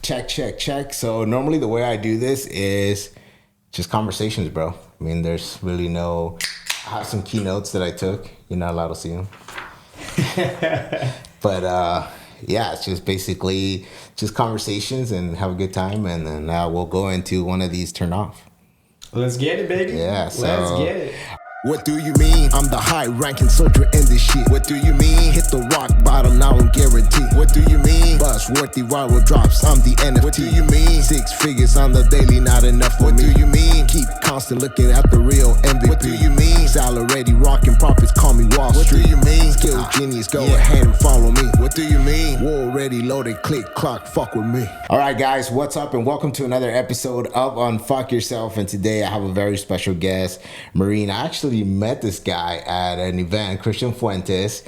Check. So normally the way I do this is just conversations, bro. I mean, there's really no... I have some keynotes that I took. You're not allowed to see them. But yeah, it's just basically just conversations and have a good time. And then we'll go into one of these turn off. Let's get it, baby. Yeah, so... Let's get it. What do you mean? I'm the high-ranking soldier in this shit. What do you mean? Hit the rock bottom, now I'm guaranteed. What do you mean? Buzz-worthy viral drops, I'm the NFT. What do you mean? 6 figures on the daily, not enough for me. What do you mean? Keep constant looking at the real MVP. What do you mean? Salary rocking profits, call me Wall Street. What do you mean? Skill genius, go ahead and follow me. What do you mean? War ready, loaded, click, clock, fuck with me. All right, guys, what's up? And welcome to another episode of Unfuck Yourself. And today I have a very special guest, Marine. I actually met this guy at an event, Christian Fuentes,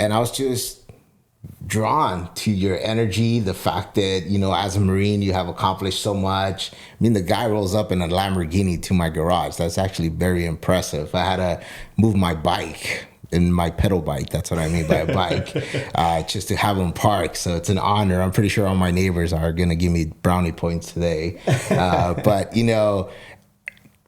and I was just drawn to your energy, the fact that, you know, as a Marine, you have accomplished so much. I mean, the guy rolls up in a Lamborghini to my garage. That's actually very impressive. I had to move my bike. In my pedal bike, that's what I mean by a bike, just to have them park. So it's an honor. I'm pretty sure all my neighbors are going to give me brownie points today. But, you know,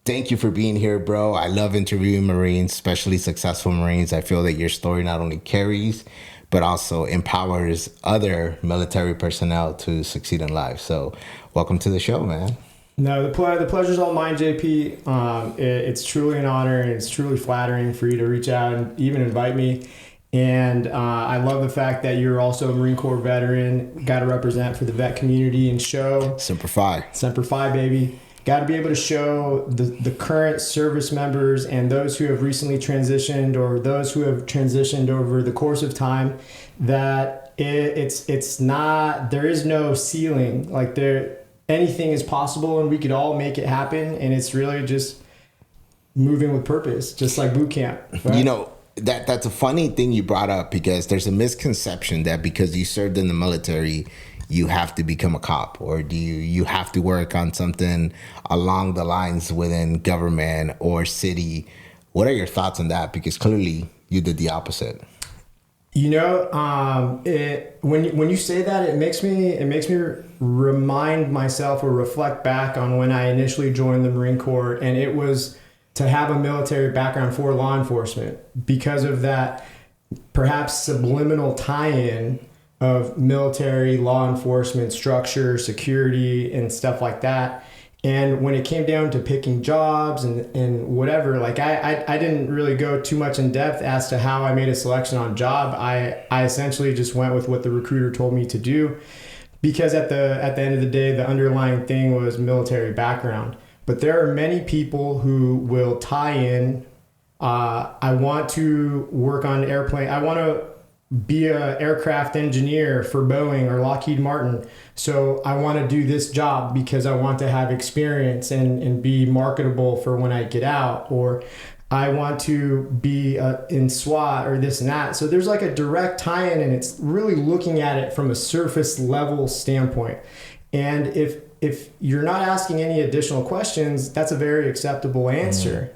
thank you for being here, bro. I love interviewing Marines, especially successful Marines. I feel that your story not only carries, but also empowers other military personnel to succeed in life. So welcome to the show, man. No, the pleasure's all mine, JP. It's truly an honor, and it's truly flattering for you to reach out and even invite me. And I love the fact that you're also a Marine Corps veteran. Got to represent for the vet community and show. Semper Fi. Semper Fi, baby. Got to be able to show the current service members and those who have recently transitioned or those who have transitioned over the course of time that it's not, there is no ceiling. Like anything is possible and we could all make it happen. And it's really just moving with purpose, just like boot camp. Right? You know, that's a funny thing you brought up, because there's a misconception that because you served in the military, you have to become a cop, or do you have to work on something along the lines within government or city? What are your thoughts on that? Because clearly you did the opposite. You know, when you say that, it makes me remind myself or reflect back on when I initially joined the Marine Corps, and it was to have a military background for law enforcement because of that perhaps subliminal tie-in of military law enforcement structure, security, and stuff like that. And when it came down to picking jobs and whatever, like I didn't really go too much in depth as to how I made a selection on job. I essentially just went with what the recruiter told me to do, because at the end of the day, the underlying thing was military background. But there are many people who will tie in, I want to work on an airplane. I want to be an aircraft engineer for Boeing or Lockheed Martin. So I want to do this job because I want to have experience and be marketable for when I get out, or I want to be in SWAT or this and that. So there's like a direct tie-in, and it's really looking at it from a surface level standpoint. And if you're not asking any additional questions, that's a very acceptable answer.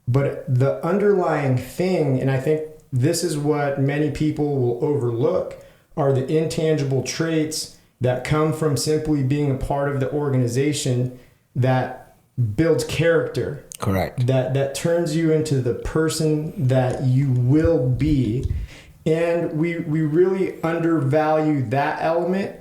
But the underlying thing, and I think this is what many people will overlook, are the intangible traits that come from simply being a part of the organization that builds character. Correct. That turns you into the person that you will be. And we really undervalue that element.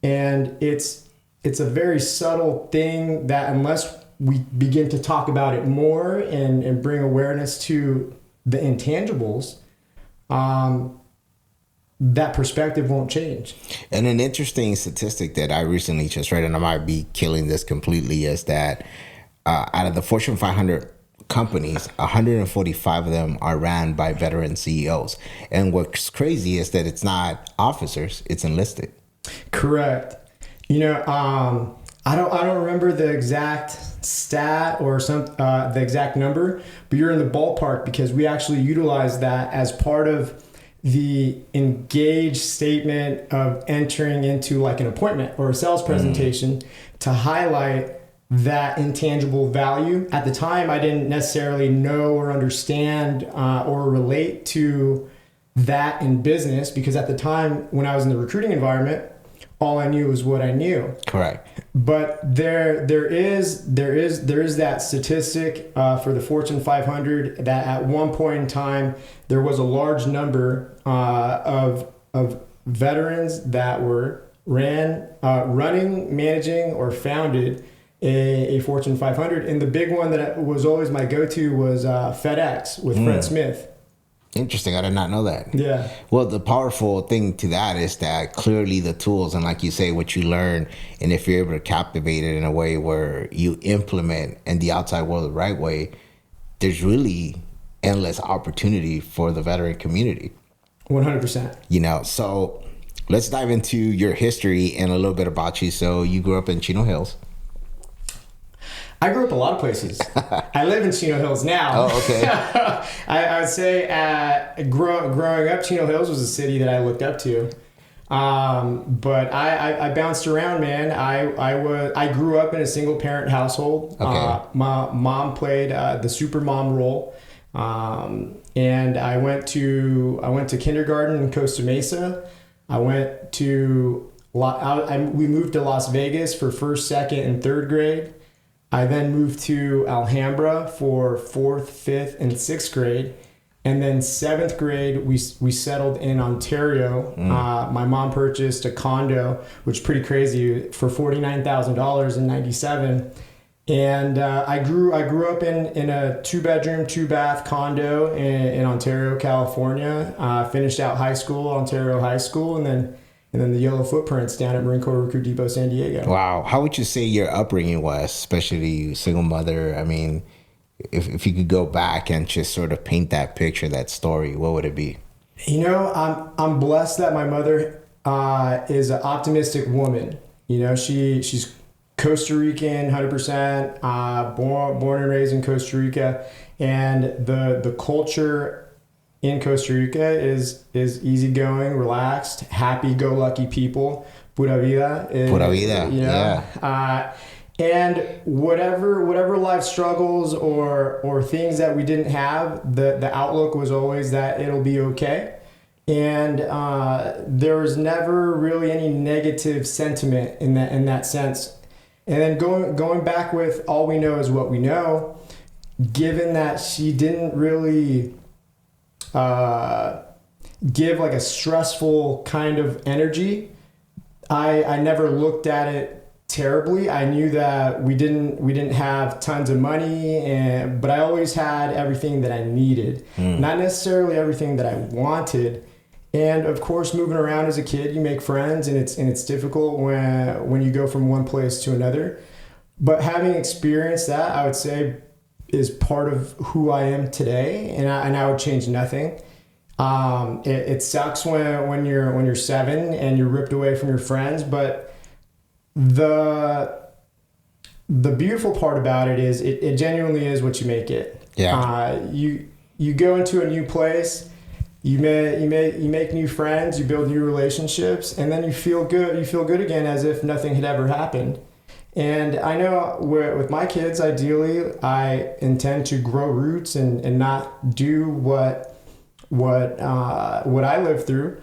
And it's a very subtle thing that unless we begin to talk about it more and bring awareness to the intangibles, that perspective won't change. And an interesting statistic that I recently just read, and I might be killing this completely, is that out of the Fortune 500 companies, 145 of them are ran by veteran CEOs. And what's crazy is that it's not officers, it's enlisted. Correct. You know, I don't remember the exact stat or the exact number, but you're in the ballpark, because we actually utilize that as part of the engaged statement of entering into like an appointment or a sales presentation to highlight that intangible value. At the time, I didn't necessarily know or understand or relate to that in business, because at the time when I was in the recruiting environment, all I knew was what I knew. Correct. But there is that statistic for the Fortune 500 that at one point in time there was a large number of veterans that were running, managing, or founded a Fortune 500, and the big one that was always my go-to was FedEx with Fred Smith. Interesting. I did not know that. Yeah. Well, the powerful thing to that is that clearly the tools and, like you say, what you learn, and if you're able to captivate it in a way where you implement in the outside world the right way, there's really endless opportunity for the veteran community. 100%. You know, so let's dive into your history and a little bit about you. So you grew up in Chino Hills. I grew up a lot of places. I live in Chino Hills now. Oh, okay. I would say growing up, Chino Hills was a city that I looked up to. But I bounced around, man. I grew up in a single parent household. Okay. My mom played the super mom role. And I went to kindergarten in Costa Mesa. I went to we moved to Las Vegas for first, second, and third grade. I then moved to Alhambra for 4th, 5th, and 6th grade. And then 7th grade, we settled in Ontario. My mom purchased a condo, which is pretty crazy, for $49,000 in '97. And I grew up in a 2-bedroom, 2-bath condo in Ontario, California. Finished out high school, Ontario High School, and then the yellow footprints down at Marine Corps Recruit Depot, San Diego. Wow. How would you say your upbringing was, especially single mother? I mean, if you could go back and just sort of paint that picture, that story, what would it be? You know, I'm blessed that my mother is an optimistic woman. You know, she's Costa Rican, 100%, born and raised in Costa Rica, and the culture in Costa Rica is easygoing, relaxed, happy-go-lucky people. Pura vida. Pura vida, you know? yeah. And whatever life struggles or things that we didn't have, the outlook was always that it'll be okay. And there was never really any negative sentiment in that sense. And then going back with all we know is what we know, given that she didn't really give like a stressful kind of energy, I never looked at it terribly. I knew that we didn't have tons of money, but I always had everything that I needed, not necessarily everything that I wanted. And of course, moving around as a kid, you make friends, and it's difficult when you go from one place to another. But having experienced that, I would say, is part of who I am today, and I would change nothing. It sucks when you're 7 and you're ripped away from your friends, but the beautiful part about it is it genuinely is what you make it. Yeah. You go into a new place, you make new friends, you build new relationships, and then you feel good. You feel good again, as if nothing had ever happened. And I know with my kids, ideally, I intend to grow roots and not do what I lived through.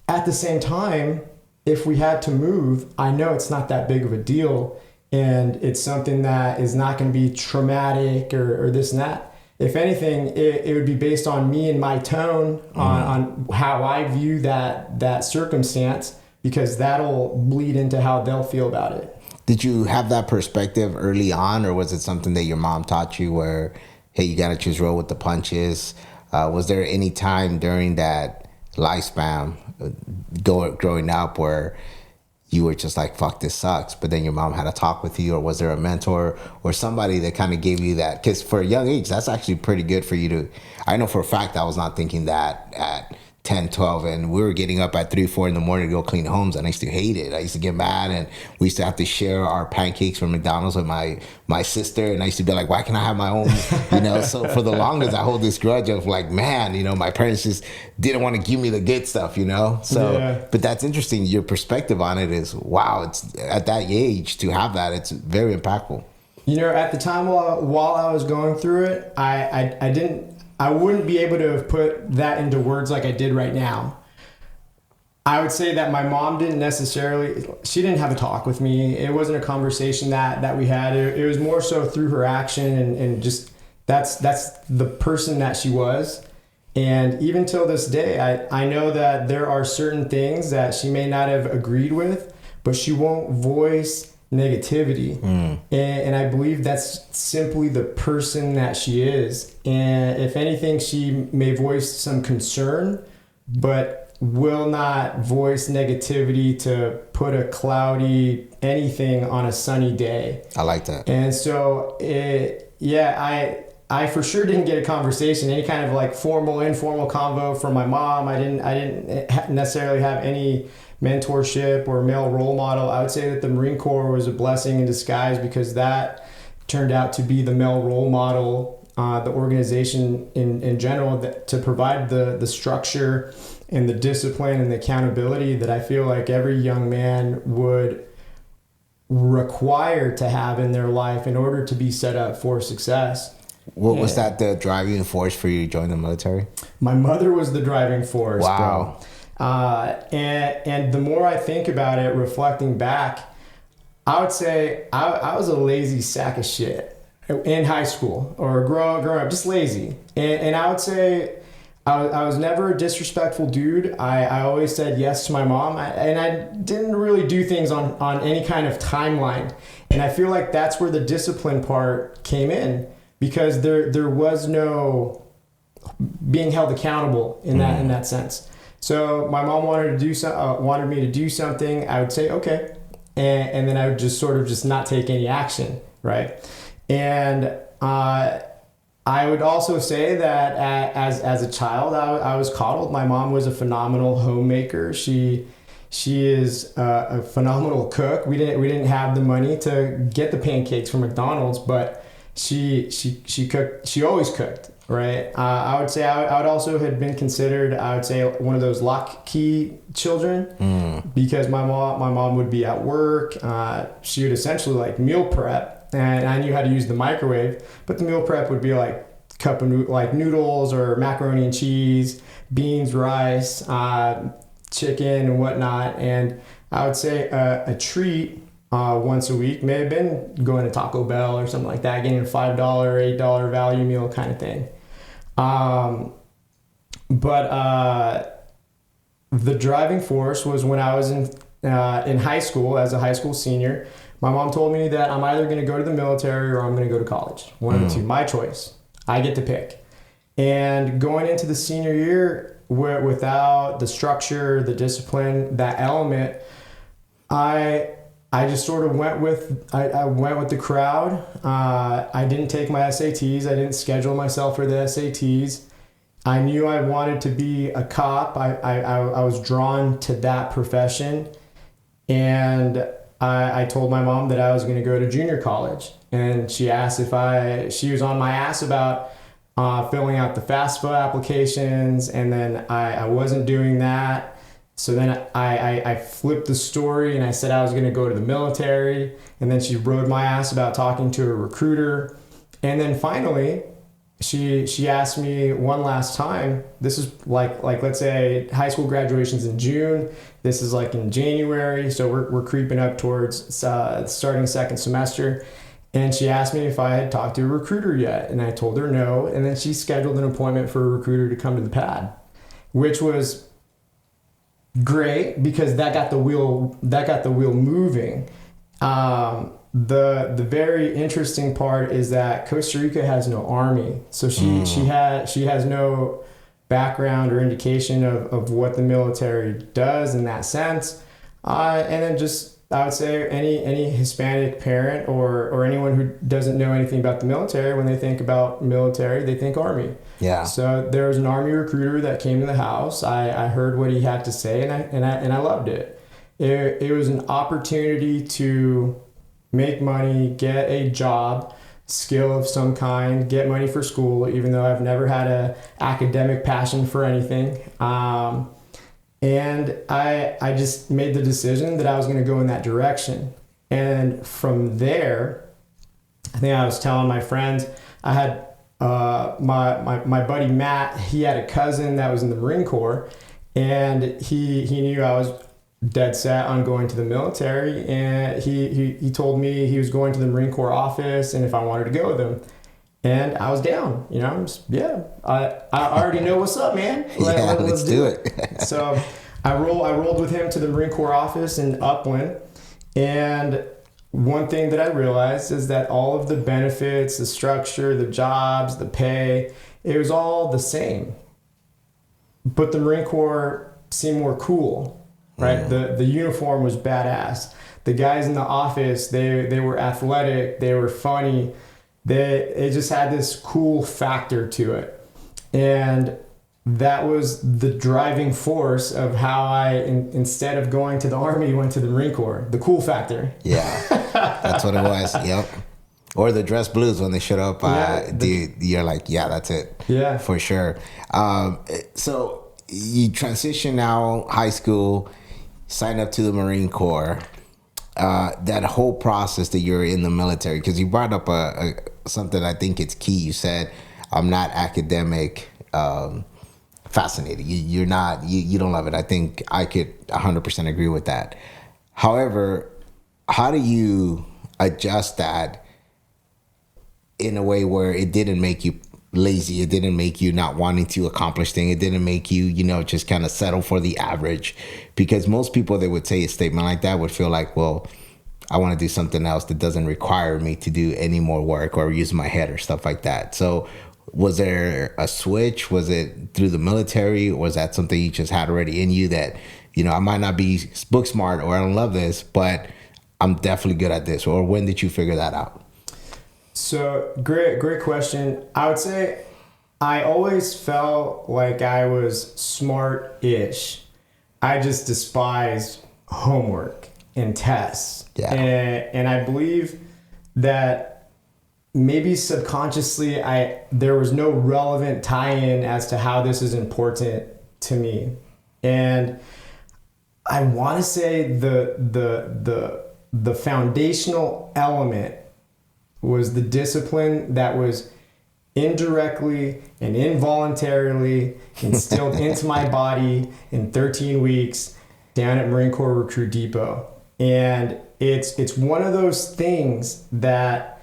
At the same time, if we had to move, I know it's not that big of a deal, and it's something that is not going to be traumatic or this and that. If anything, it would be based on me and my tone on how I view that circumstance, because that'll bleed into how they'll feel about it. Did you have that perspective early on, or was it something that your mom taught you where, hey, you got to just roll with the punches? Was there any time during that lifespan growing up where you were just like, fuck, this sucks, but then your mom had a talk with you, or was there a mentor or somebody that kind of gave you that? Because for a young age, that's actually pretty good for you to, I know for a fact I was not thinking that at 10, 12, and we were getting up at 3, 4 in the morning to go clean homes, and I used to hate it. I used to get mad, and we used to have to share our pancakes from McDonald's with my sister, and I used to be like, why can't I have my own, you know? So for the longest, I hold this grudge of like, man, you know, my parents just didn't want to give me the good stuff, you know? So, yeah. But that's interesting. Your perspective on it is, wow, it's at that age to have that, it's very impactful. You know, at the time while I was going through it, I wouldn't be able to have put that into words like I did right now. I would say that my mom didn't necessarily, she didn't have a talk with me. It wasn't a conversation that we had. It was more so through her action and just that's the person that she was. And even till this day, I know that there are certain things that she may not have agreed with, but she won't voice negativity. And I believe that's simply the person that she is. And if anything, she may voice some concern, but will not voice negativity to put a cloudy anything on a sunny day. I like that. And so I for sure didn't get a conversation, any kind of like formal, informal convo from my mom. I didn't necessarily have any mentorship or male role model. I would say that the Marine Corps was a blessing in disguise, because that turned out to be the male role model, the organization in general, to provide the structure and the discipline and the accountability that I feel like every young man would require to have in their life in order to be set up for success. What was that the driving force for you to join the military? My mother was the driving force. Wow. Bro. And the more I think about it, reflecting back, I would say I was a lazy sack of shit in high school or growing up, just lazy. And I would say I was never a disrespectful dude. I always said yes to my mom, and I didn't really do things on any kind of timeline. And I feel like that's where the discipline part came in, because there was no being held accountable in that sense. So my mom wanted me to do something. I would say okay, and then I would just sort of just not take any action, right? And I would also say that as a child, I was coddled. My mom was a phenomenal homemaker. She is a phenomenal cook. We didn't have the money to get the pancakes from McDonald's, but she cooked. She always cooked, right? I would say I would also have been considered, I would say, one of those lock key children, because my mom would be at work. She would essentially like meal prep, and I knew how to use the microwave, but the meal prep would be like cup of noodles or macaroni and cheese, beans, rice, chicken and whatnot. And I would say a treat once a week may have been going to Taco Bell or something like that, getting a $5, $8 value meal kind of thing. But the driving force was when I was in high school, as a high school senior. My mom told me that I'm either going to go to the military or I'm going to go to college. One of the two, my choice. I get to pick. And going into the senior year without the structure, the discipline, that element, I just sort of went with the crowd. I didn't take my SATs. I didn't schedule myself for the SATs. I knew I wanted to be a cop. I was drawn to that profession. And I told my mom that I was going to go to junior college. And she asked she was on my ass about filling out the FAFSA applications. And then I wasn't doing that. So then I flipped the story and I said I was going to go to the military. And then she rode my ass about talking to a recruiter. And then finally, she asked me one last time. This is like let's say high school graduation's in June. This is like in January. So we're creeping up towards starting second semester. And she asked me if I had talked to a recruiter yet. And I told her no. And then she scheduled an appointment for a recruiter to come to the pad, which was great because that got the wheel moving. The very interesting part is that Costa Rica has no army, so she has no background or indication of what the military does in that sense. And then just I would say any Hispanic parent or anyone who doesn't know anything about the military, when they think about military, they think army. Yeah. So there was an army recruiter that came to the house. I heard what he had to say, and I loved it. It was an opportunity to make money, get a job, skill of some kind, get money for school, even though I've never had a academic passion for anything. And I just made the decision that I was going to go in that direction. And from there, I think I was telling my friends, I had my buddy Matt, he had a cousin that was in the Marine Corps. And he knew I was dead set on going to the military, and he told me he was going to the Marine Corps office and if I wanted to go with him. And I was down, you know, I already know what's up, man. Let's do it. So I rolled with him to the Marine Corps office in Upland. And one thing that I realized is that all of the benefits, the structure, the jobs, the pay, it was all the same. But the Marine Corps seemed more cool, right? The uniform was badass. The guys in the office, they were athletic, they were funny. It just had this cool factor to it. And that was the driving force of how I, instead of going to the Army, went to the Marine Corps. The cool factor. Yeah, that's what it was. Yep. Or the dress blues when they showed up. You're like, yeah, that's it. Yeah. For sure. So you transition now, high school, sign up to the Marine Corps. That whole process that you're in the military, because you brought up something I think it's key. You said, I'm not academic fascinated. You're not, you don't love it. I think I could 100% agree with that. However, how do you adjust that in a way where it didn't make you lazy? It didn't make you not wanting to accomplish things. It didn't make you, just kind of settle for the average. Because most people that would say a statement like that would feel like, well, I want to do something else that doesn't require me to do any more work or use my head or stuff like that. So was there a switch? Was it through the military? Or was that something you just had already in you that, I might not be book smart or I don't love this, but I'm definitely good at this? Or when did you figure that out? So great question. I would say I always felt like I was smart-ish. I just despised homework and tests. Yeah. And I believe that maybe subconsciously there was no relevant tie-in as to how this is important to me. And I want to say the foundational element was the discipline that was indirectly and involuntarily instilled into my body in 13 weeks down at Marine Corps Recruit Depot. And it's one of those things that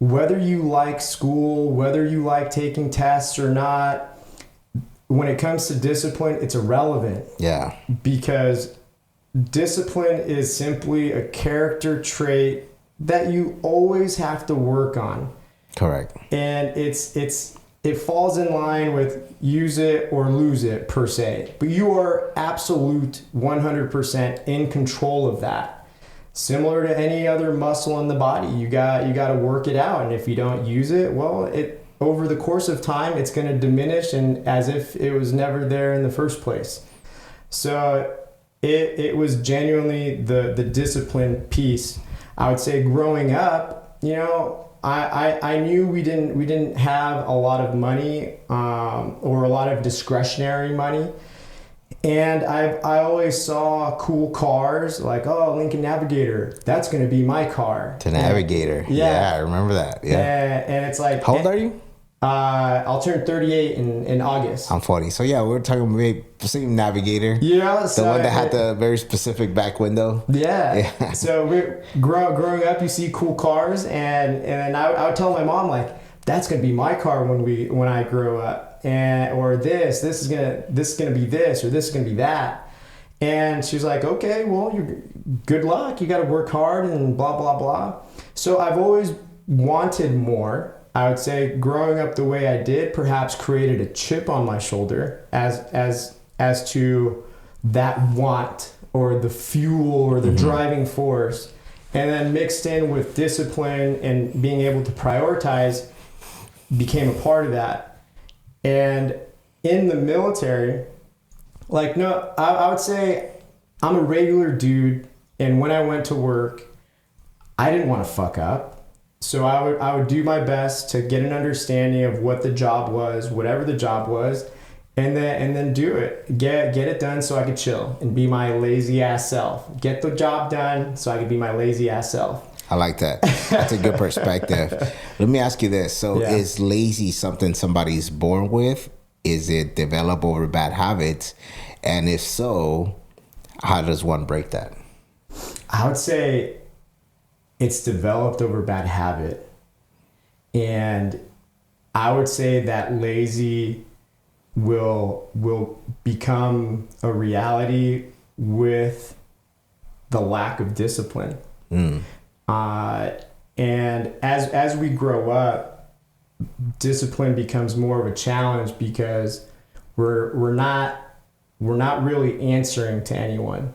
whether you like school, whether you like taking tests or not, when it comes to discipline, it's irrelevant. Yeah. Because discipline is simply a character trait that you always have to work on. Correct. And it falls in line with use it or lose it per se. But you are absolute 100% in control of that. Similar to any other muscle in the body, you got to work it out. And if you don't use it, well, over the course of time, it's going to diminish and as if it was never there in the first place. So it was genuinely the discipline piece. I would say growing up, I knew we didn't have a lot of money or a lot of discretionary money. And I always saw cool cars like, oh, Lincoln Navigator, that's going to be my car. The Navigator. Yeah, I remember that. Yeah. And it's like, how old are you? I'll turn 38 in August. I'm 40. So yeah, we're talking about the same Navigator. Yeah. The one that had the very specific back window. Yeah. So we're growing up, you see cool cars, and then I would tell my mom like, that's gonna be my car when I grow up, or this is gonna be this, or this is gonna be that. And she was like, okay, well, good luck. You got to work hard and blah blah blah. So I've always wanted more. I would say growing up the way I did perhaps created a chip on my shoulder as to that want or the fuel or the driving force, and then mixed in with discipline and being able to prioritize became a part of that. And in the military, I would say I'm a regular dude, and when I went to work, I didn't want to fuck up. So I would do my best to get an understanding of what the job was, whatever the job was, and then do it. Get it done so I could chill and be my lazy ass self. Get the job done so I could be my lazy ass self. I like that. That's a good perspective. Let me ask you this. So is lazy something somebody's born with? Is it developed over bad habits? And if so, how does one break that? I would say it's developed over bad habit. And I would say that lazy will become a reality with the lack of discipline. And as we grow up, discipline becomes more of a challenge because we're not really answering to anyone.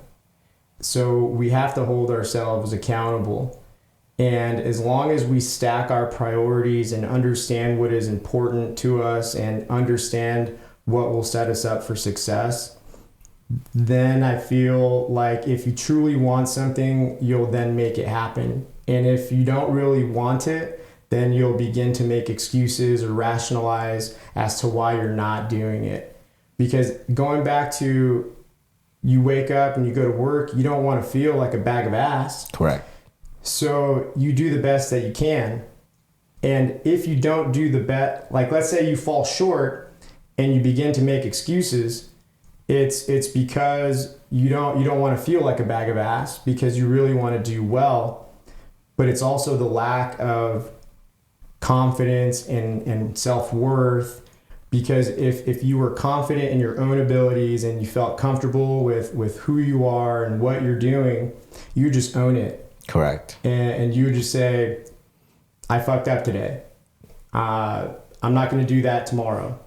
So we have to hold ourselves accountable. And as long as we stack our priorities and understand what is important to us and understand what will set us up for success, then I feel like if you truly want something, you'll then make it happen. And if you don't really want it, then you'll begin to make excuses or rationalize as to why you're not doing it. Because going back to, you wake up and you go to work, you don't want to feel like a bag of ass. Correct. So you do the best that you can. And if you don't do the best, like let's say you fall short and you begin to make excuses, it's because you don't want to feel like a bag of ass because you really want to do well. But it's also the lack of confidence and self-worth. Because if you were confident in your own abilities and you felt comfortable with who you are and what you're doing, you just own it. Correct. And you would just say, I fucked up today. I'm not going to do that tomorrow.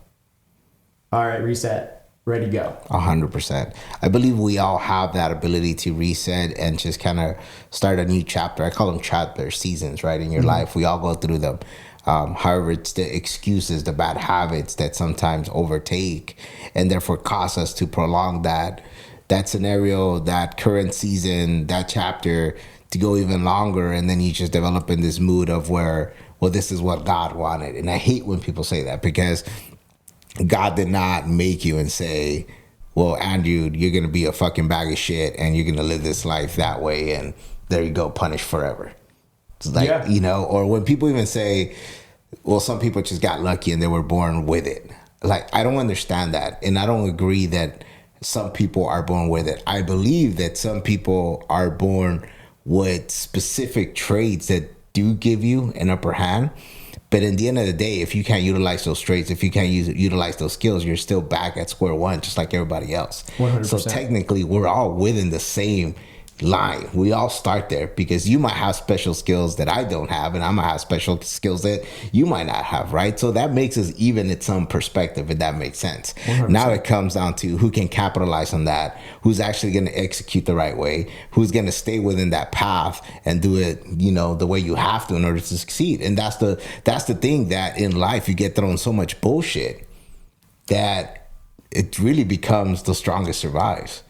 All right, reset, ready to go. 100%. I believe we all have that ability to reset and just kind of start a new chapter. I call them chapter seasons, right? In your life, we all go through them. However, it's the excuses, the bad habits that sometimes overtake and therefore cause us to prolong that scenario, that current season, that chapter to go even longer. And then you just develop in this mood of where, well, this is what God wanted. And I hate when people say that because God did not make you and say, well, Andrew, you're going to be a fucking bag of shit and you're going to live this life that way. And there you go, punished forever. It's like, yeah. You know, or when people even say, well, some people just got lucky and they were born with it. Like, I don't understand that. And I don't agree that some people are born with it. I believe that some people are born with specific traits that do give you an upper hand. But in the end of the day, if you can't utilize those traits, if you can't utilize those skills, you're still back at square one, just like everybody else. 100%. So technically, we're all within the same line. We all start there because you might have special skills that I don't have, and I might have special skills that you might not have, right? So that makes us even in some perspective, if that makes sense. 100%. Now it comes down to who can capitalize on that, who's actually going to execute the right way, who's going to stay within that path and do it, you know, the way you have to in order to succeed. And that's the thing, that in life you get thrown so much bullshit that it really becomes the strongest survives.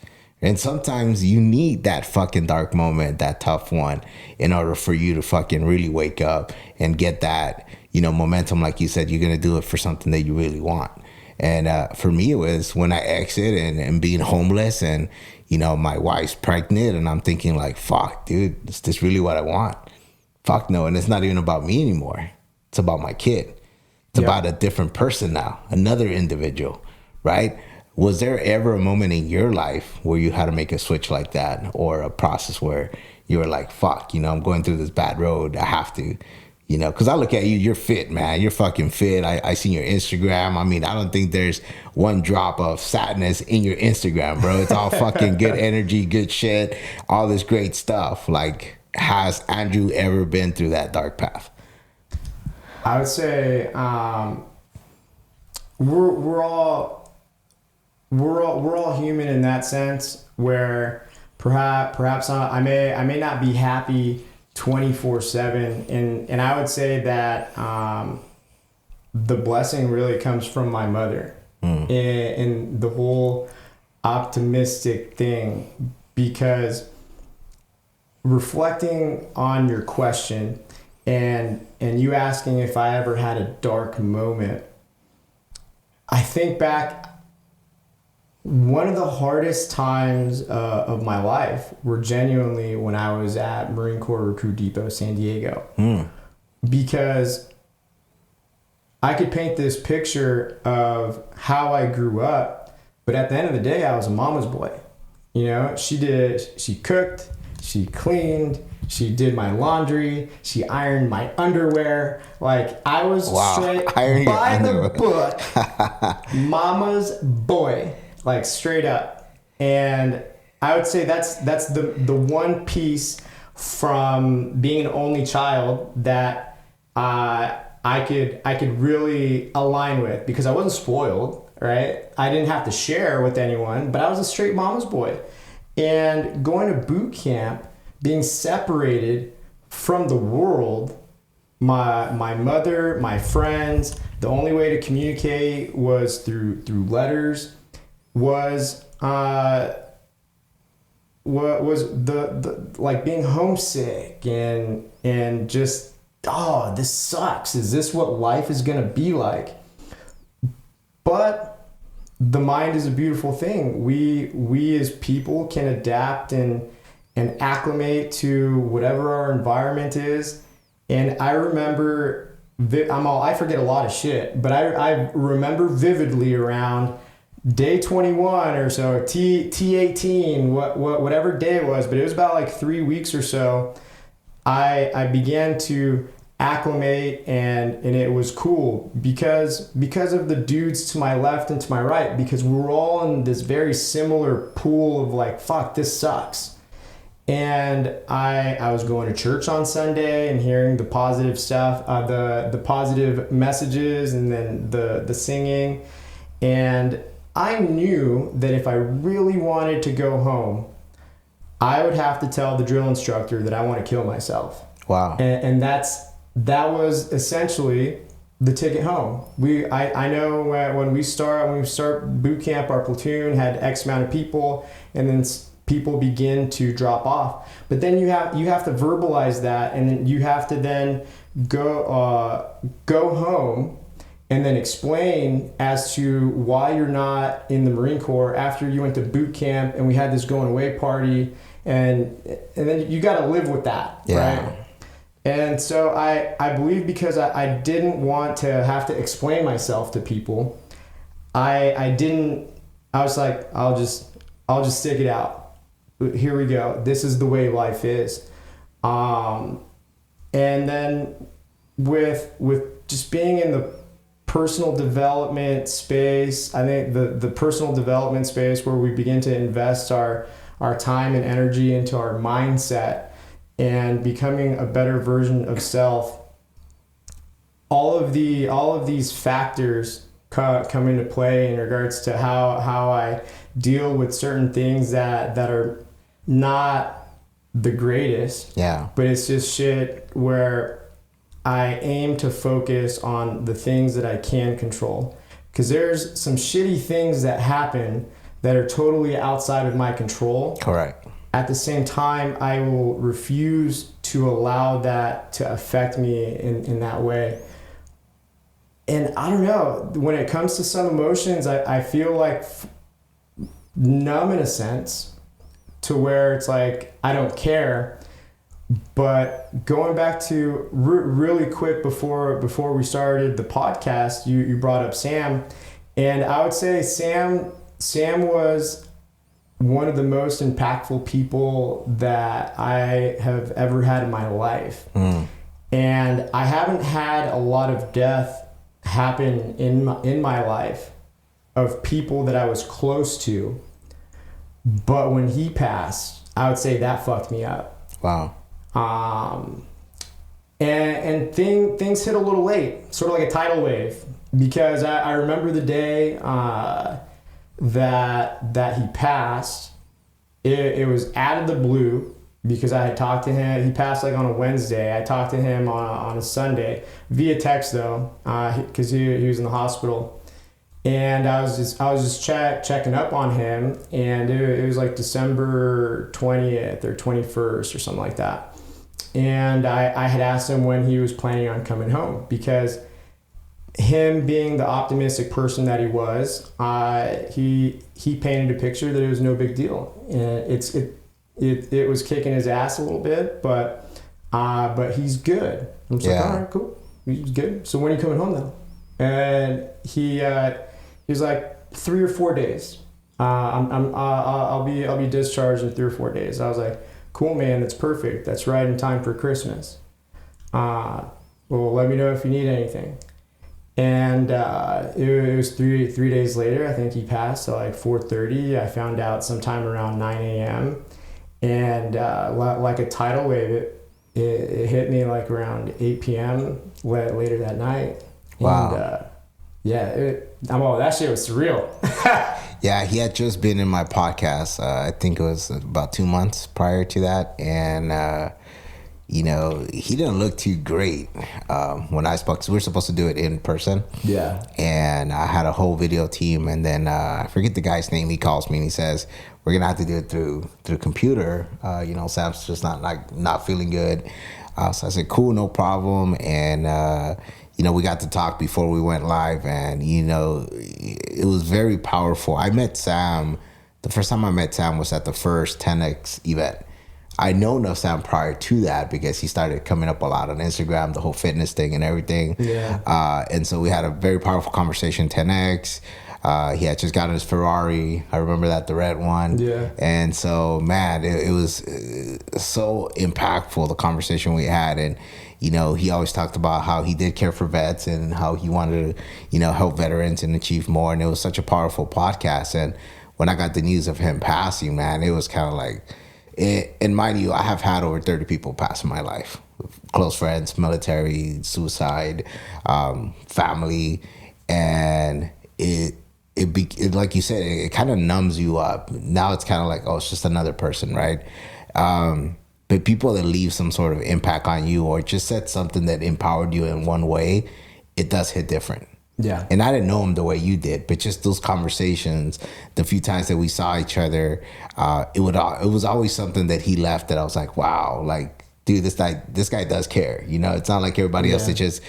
And sometimes you need that fucking dark moment, that tough one, in order for you to fucking really wake up and get that, you know, momentum. Like you said, you're going to do it for something that you really want. And for me, it was when I exited and being homeless and, you know, my wife's pregnant and I'm thinking like, fuck, dude, is this really what I want? Fuck no. And it's not even about me anymore. It's about my kid. It's about a different person now, another individual, right? Was there ever a moment in your life where you had to make a switch like that, or a process where you were like, fuck, you know, I'm going through this bad road. I have to, you know, because I look at you, you're fit, man. You're fucking fit. I see your Instagram. I mean, I don't think there's one drop of sadness in your Instagram, bro. It's all fucking good energy, good shit, all this great stuff. Like, has Andrew ever been through that dark path? I would say we're all human in that sense, where perhaps I may not be happy 24/7, and I would say that the blessing really comes from my mother and the whole optimistic thing, because reflecting on your question and you asking if I ever had a dark moment, I think back. One of the hardest times of my life were genuinely when I was at Marine Corps Recruit Depot, San Diego. Because I could paint this picture of how I grew up, But at the end of the day, I was a mama's boy. You know, she cooked, she cleaned, she did my laundry, she ironed my underwear. Like, I was straight by the book, mama's boy, like straight up. And I would say that's the one piece from being an only child that I could really align with, because I wasn't spoiled, right? I didn't have to share with anyone, but I was a straight mama's boy. And going to boot camp, being separated from the world, my mother, my friends, the only way to communicate was through letters, was the like being homesick and just, oh, this sucks. Is this what life is gonna be like? But the mind is a beautiful thing. We as people can adapt and acclimate to whatever our environment is. And I remember, I forget a lot of shit, but I remember vividly around day 21 or so, T18, whatever day it was, but it was about like 3 weeks or so. I began to acclimate, and it was cool because of the dudes to my left and to my right, because we were all in this very similar pool of like, fuck, this sucks. And I was going to church on Sunday and hearing the positive stuff, the positive messages, and then the singing. And I knew that if I really wanted to go home, I would have to tell the drill instructor that I want to kill myself. Wow. And that was essentially the ticket home. I know when we start boot camp, our platoon had X amount of people, and then people begin to drop off. But then you have to verbalize that, and then you have to then go home and then explain as to why you're not in the Marine Corps after you went to boot camp and we had this going away party, and then you got to live with that, right? And so I believe, because I didn't want to have to explain myself to people, I was like, I'll just stick it out. Here we go. This is the way life is. And then with just being in the personal development space, I think the personal development space where we begin to invest our time and energy into our mindset and becoming a better version of self, all of these factors come into play in regards to how I deal with certain things that are not the greatest. Yeah. But it's just shit where I aim to focus on the things that I can control. Because there's some shitty things that happen that are totally outside of my control. Correct. At the same time, I will refuse to allow that to affect me in that way. And I don't know, when it comes to some emotions, I feel like numb in a sense, to where it's like, I don't care. But going back to really quick before we started the podcast, you brought up Sam. And I would say Sam was one of the most impactful people that I have ever had in my life. And I haven't had a lot of death happen in my life of people that I was close to. But when he passed, I would say that fucked me up. Wow. And things hit a little late, sort of like a tidal wave, because I remember the day that he passed. It was out of the blue, because I had talked to him. He passed like on a Wednesday. I talked to him on a Sunday via text though, because he was in the hospital. And I was just checking up on him, and it was like December 20th or 21st or something like that. And I had asked him when he was planning on coming home, because him being the optimistic person that he was, he painted a picture that it was no big deal. And it was kicking his ass a little bit, but he's good. I'm just like, all right, cool. He's good. So when are you coming home though? And he was like 3 or 4 days. I'll be discharged in 3 or 4 days. I was like, cool, man, that's perfect. That's right in time for Christmas. Well, let me know if you need anything. And it was three days later. I think he passed at like 4:30. I found out sometime around 9 a.m. And like a tidal wave, it hit me like around 8 p.m. later that night. Wow. And, that shit was surreal. Yeah, he had just been in my podcast. I think it was about 2 months prior to that. And, he didn't look too great when I spoke. So we were supposed to do it in person. Yeah. And I had a whole video team. And then I forget the guy's name. He calls me and he says, we're going to have to do it through computer. Sam's just not feeling good. So I said, cool, no problem. And, we got to talk before we went live, and, it was very powerful. I met Sam. The first time I met Sam was at the first 10X event. I known of Sam prior to that because he started coming up a lot on Instagram, the whole fitness thing and everything. Yeah. And so we had a very powerful conversation, 10X. He had just gotten his Ferrari. I remember that, the red one. Yeah. And so, man, it was so impactful, the conversation we had. And, he always talked about how he did care for vets and how he wanted to, help veterans and achieve more. And it was such a powerful podcast. And when I got the news of him passing, man, it was kind of like, and mind you, I have had over 30 people pass in my life. Close friends, military, suicide, family. And it like you said, it kind of numbs you up. Now it's kind of like, oh, it's just another person, right? But people that leave some sort of impact on you or just said something that empowered you in one way, it does hit different. Yeah. And I didn't know him the way you did, but just those conversations, the few times that we saw each other, it was always something that he left that I was like, wow, like, dude, this guy does care. It's not like everybody else that just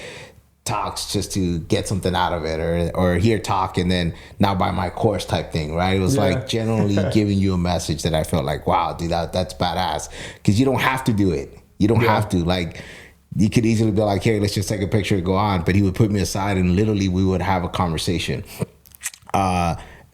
talks just to get something out of it or hear talk and then now buy my course type thing, right? It was like generally giving you a message that I felt like, wow, dude, that's badass. Because you don't have to do it. You don't have to. Like, you could easily be like, hey, let's just take a picture and go on. But he would put me aside and literally we would have a conversation.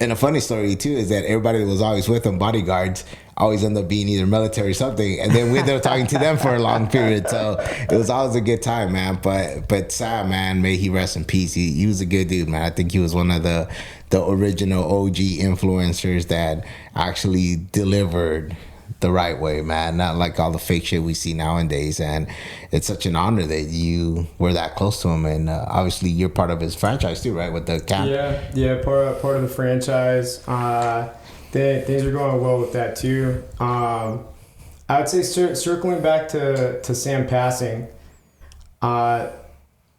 And a funny story too is that everybody that was always with him, bodyguards, always end up being either military or something, and then we ended up talking to them for a long period. So it was always a good time, man. But Sam, man, may he rest in peace. He was a good dude, man. I think he was one of the original OG influencers that actually delivered the right way, man. Not like all the fake shit we see nowadays. And it's such an honor that you were that close to him. And obviously you're part of his franchise too, right? With the camp. Yeah, part of the franchise. Things are going well with that too. I would say circling back to Sam passing, I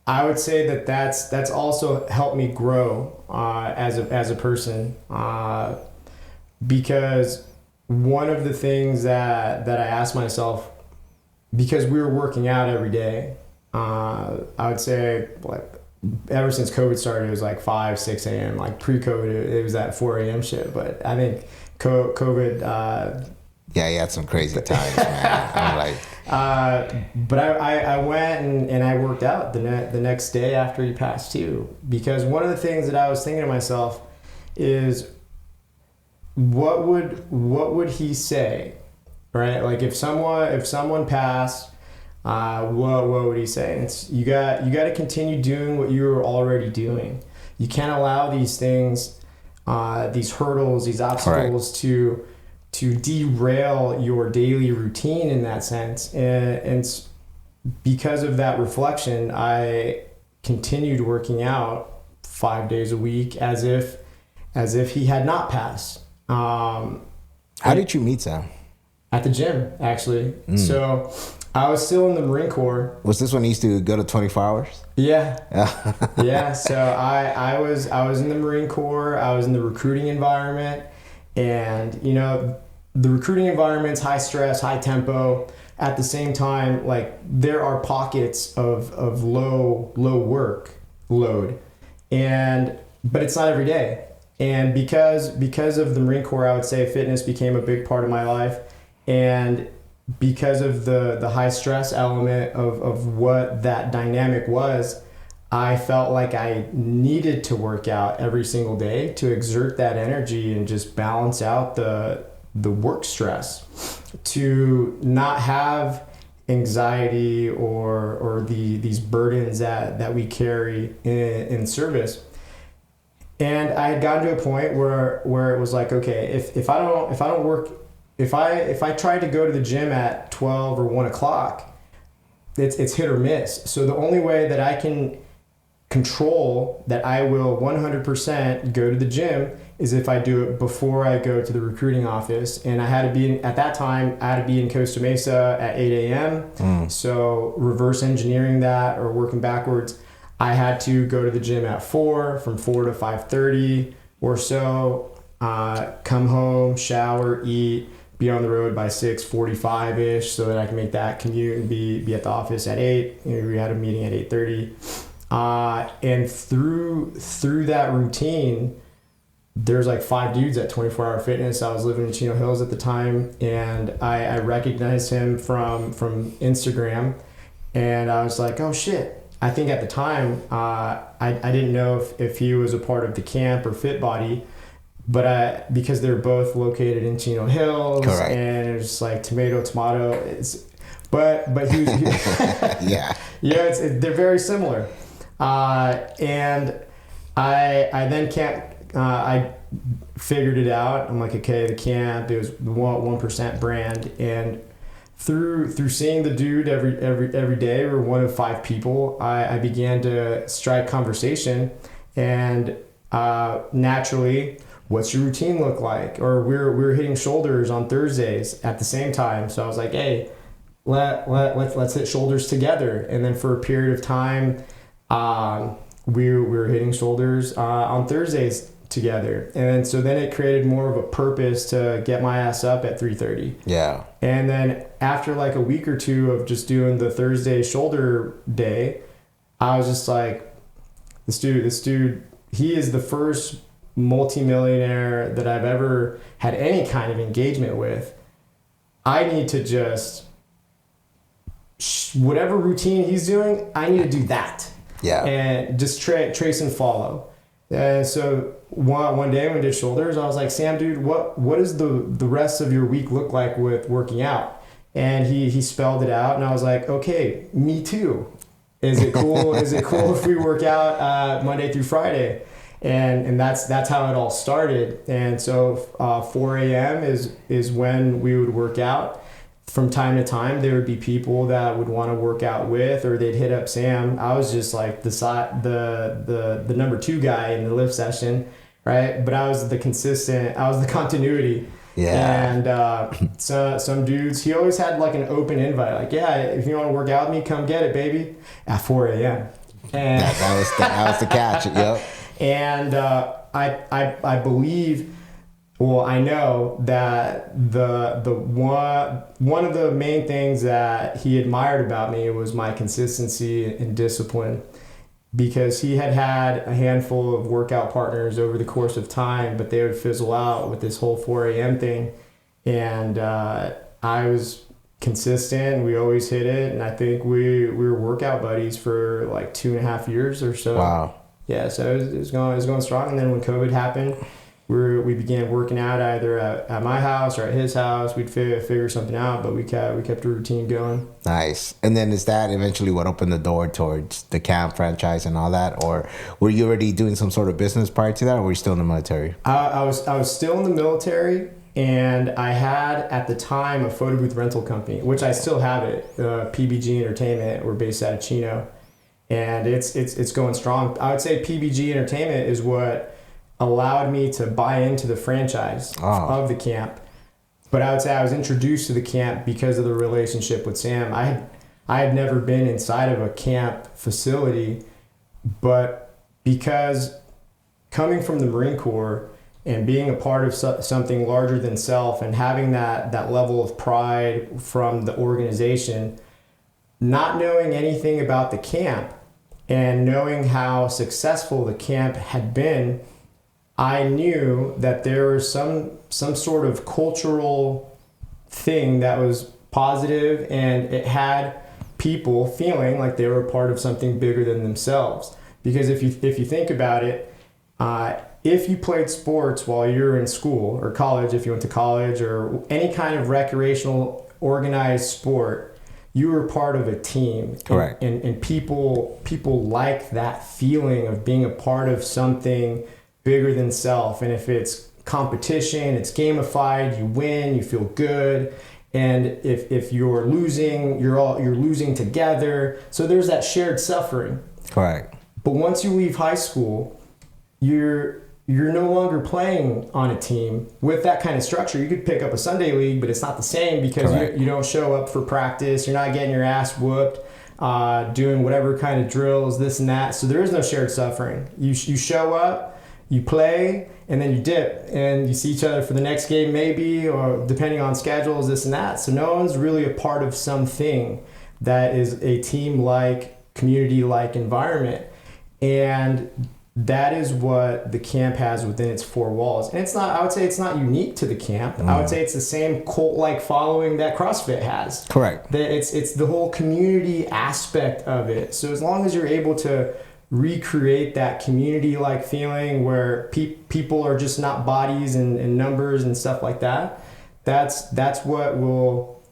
would say that's also helped me grow as a person, because one of the things that I asked myself, because we were working out every day, I would say like ever since COVID started, it was like 5, 6 a.m. Like pre-COVID, it was that 4 a.m. shit. But I think COVID. Yeah, you had some crazy times, man. I'm like. But I went and I worked out the next day after he passed too, because one of the things that I was thinking to myself is, what would he say, right? Like if someone passed, what would he say? And it's, you got to continue doing what you're already doing. You can't allow these things, these hurdles, these obstacles to derail your daily routine in that sense. And because of that reflection, I continued working out 5 days a week as if he had not passed. How did you meet Sam? At the gym, actually. So I was still in the Marine Corps. Was this when he used to go to 24 hours? Yeah. Yeah. So I was in the Marine Corps. I was in the recruiting environment, and the recruiting environment's high stress, high tempo. At the same time, like there are pockets of low work load, but it's not every day. And because of the Marine Corps, I would say fitness became a big part of my life. And because of the high stress element of what that dynamic was, I felt like I needed to work out every single day to exert that energy and just balance out the work stress, to not have anxiety or these burdens that we carry in service. And I had gotten to a point where it was like, okay, if I try to go to the gym at 12 or 1 o'clock, it's hit or miss. So the only way that I can control that I will 100% go to the gym is if I do it before I go to the recruiting office. And I had to be at that time, I had to be in Costa Mesa at 8 a.m. So reverse engineering that, or working backwards, I had to go to the gym at 4, from 4 to 5:30 or so, come home, shower, eat, be on the road by 6:45-ish so that I can make that commute and be at the office at 8. We had a meeting at 8:30. And through that routine, there's like 5 dudes at 24 Hour Fitness. I was living in Chino Hills at the time, and I recognized him from Instagram, and I was like, oh shit. I think at the time, I didn't know if he was a part of the camp or Fit Body, but because they're both located in Chino Hills. Correct. And it was like tomato. But he was yeah, they're very similar. And I then I figured it out. I'm like, okay, the camp, it was the 1% brand, and through seeing the dude every day, we're one of 5 people, I began to strike conversation, and naturally, what's your routine look like? Or we're hitting shoulders on Thursdays at the same time, so I was like, hey, let's hit shoulders together. And then for a period of time, we were hitting shoulders on Thursdays together, and so then it created more of a purpose to get my ass up at 3:30. Yeah. And then after like a week or two of just doing the Thursday shoulder day, I was just like, this dude, he is the first multimillionaire that I've ever had any kind of engagement with. I need to just whatever routine he's doing, I need to do that. Yeah. And just trace and follow. And so one day when we did shoulders, I was like, Sam, dude, what does the rest of your week look like with working out? And he spelled it out, and I was like, okay, me too. Is it cool? Is it cool if we work out Monday through Friday? And that's how it all started. And so 4 a.m. is when we would work out. From time to time, there would be people that would want to work out with, or they'd hit up Sam. I was just like the number 2 guy in the lift session, right? But I was the continuity. Yeah. And so some dudes, he always had like an open invite, like, yeah, if you want to work out with me, come get it, baby, at 4 a.m. And that was the catch. Yep. And I believe. Well, I know that the one of the main things that he admired about me was my consistency and discipline, because he had a handful of workout partners over the course of time, but they would fizzle out with this whole 4 a.m. thing. And I was consistent. We always hit it. And I think we were workout buddies for like 2.5 years or so. Wow. Yeah, so it was going strong. And then when COVID happened, we began working out either at my house or at his house. We'd figure something out, but we kept a routine going. Nice. And then is that eventually what opened the door towards the camp franchise and all that? Or were you already doing some sort of business prior to that, or were you still in the military? I was still in the military, and I had at the time a photo booth rental company, which I still have it, PBG Entertainment. We're based out of Chino, and it's going strong. I would say PBG Entertainment is what allowed me to buy into the franchise of the camp. But I would say I was introduced to the camp because of the relationship with Sam. I had never been inside of a camp facility, but because coming from the Marine Corps and being a part of something larger than self, and having that level of pride from the organization, not knowing anything about the camp and knowing how successful the camp had been, I knew that there was some sort of cultural thing that was positive, and it had people feeling like they were part of something bigger than themselves. Because if you think about it, if you played sports while you were in school or college, if you went to college or any kind of recreational organized sport, you were part of a team. Correct. And people like that feeling of being a part of something bigger than self. And if it's competition, it's gamified, you win, you feel good. And if you're losing, you're losing together. So there's that shared suffering. Correct. But once you leave high school, you're no longer playing on a team with that kind of structure. You could pick up a Sunday league, but it's not the same because you don't show up for practice. You're not getting your ass whooped, doing whatever kind of drills, this and that. So there is no shared suffering. You show up, you play, and then you dip, and you see each other for the next game maybe, or depending on schedules, this and that. So no one's really a part of something that is a team-like, community-like environment. And that is what the camp has within its four walls. And it's not, I would say it's not unique to the camp. I would say it's the same cult-like following that CrossFit has. Correct. That it's the whole community aspect of it. So as long as you're able to recreate that community-like feeling where people are just not bodies and numbers and stuff like that, that's what will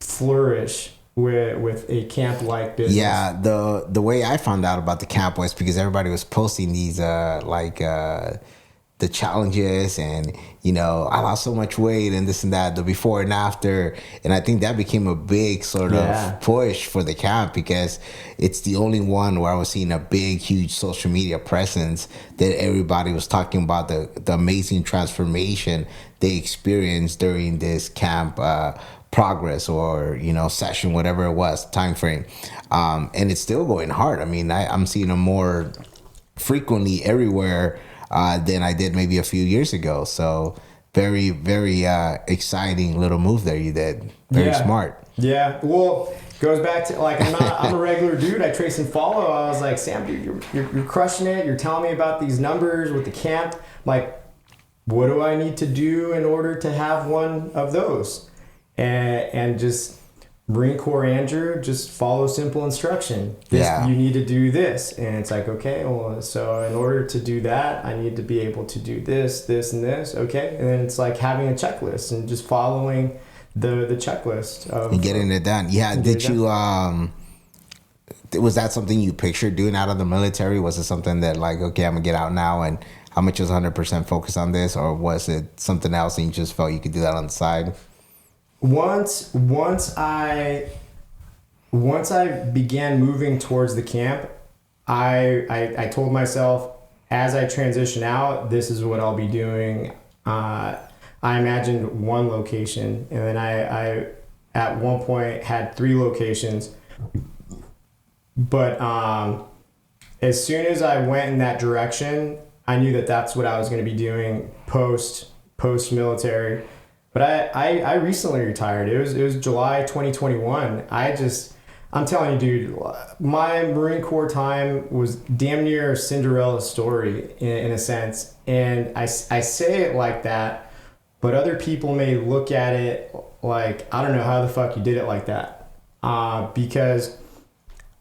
flourish with a camp-like business. Yeah, the way I found out about the camp was because everybody was posting these the challenges, and I lost so much weight and this and that, the before and after, and I think that became a big sort of push for the camp because it's the only one where I was seeing a big, huge social media presence that everybody was talking about the amazing transformation they experienced during this camp progress or session, whatever it was, time frame, and it's still going hard. I mean, I'm seeing them more frequently everywhere than I did maybe a few years ago. So very, very exciting little move there you did. Very smart. Yeah. Well, goes back to I'm a regular dude. I trace and follow. I was like, Sam, dude, you're crushing it. You're telling me about these numbers with the camp. Like, what do I need to do in order to have one of those? And just Marine Corps Andrew, just follow simple instruction. You need to do this. And it's like, okay, well, so in order to do that, I need to be able to do this, this, and this. Okay. And then it's like having a checklist and just following the checklist and getting it done. Yeah. Did you, was that something you pictured doing out of the military? Was it something that like, okay, I'm gonna get out now and how much was 100% focused on this? Or was it something else and you just felt you could do that on the side? Once I began moving towards the camp, I told myself, as I transition out, this is what I'll be doing. I imagined one location, and then I at one point had 3 locations. But as soon as I went in that direction, I knew that that's what I was going to be doing post military. But I recently retired. It was July 2021. I'm telling you, dude, my Marine Corps time was damn near a Cinderella story in a sense. And I say it like that, but other people may look at it like, I don't know how the fuck you did it like that. Because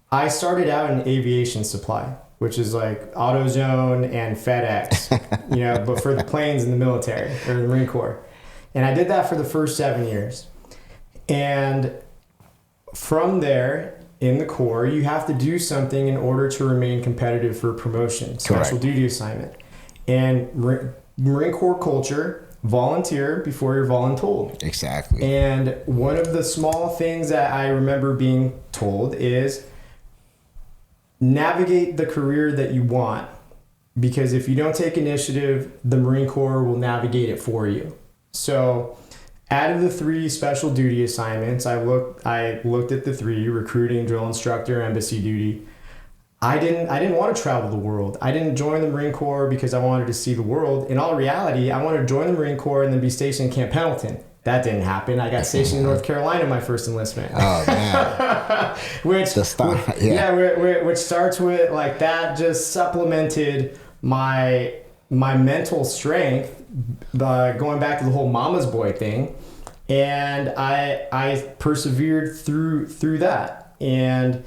I started out in aviation supply, which is like AutoZone and FedEx, but for the planes in the military or the Marine Corps. And I did that for the first 7 years. And from there, in the Corps, you have to do something in order to remain competitive for promotion, special duty assignment. And Marine Corps culture, volunteer before you're voluntold. Exactly. And one of the small things that I remember being told is navigate the career that you want. Because if you don't take initiative, the Marine Corps will navigate it for you. So out of the 3 special duty assignments, I looked at the 3: recruiting, drill instructor, embassy duty. I didn't want to travel the world. I didn't join the Marine Corps because I wanted to see the world. In all reality, I wanted to join the Marine Corps and then be stationed in Camp Pendleton. That didn't happen. I got stationed in North Carolina my first enlistment. Oh man. which starts with like that just supplemented my mental strength, going back to the whole mama's boy thing, and I persevered through that. And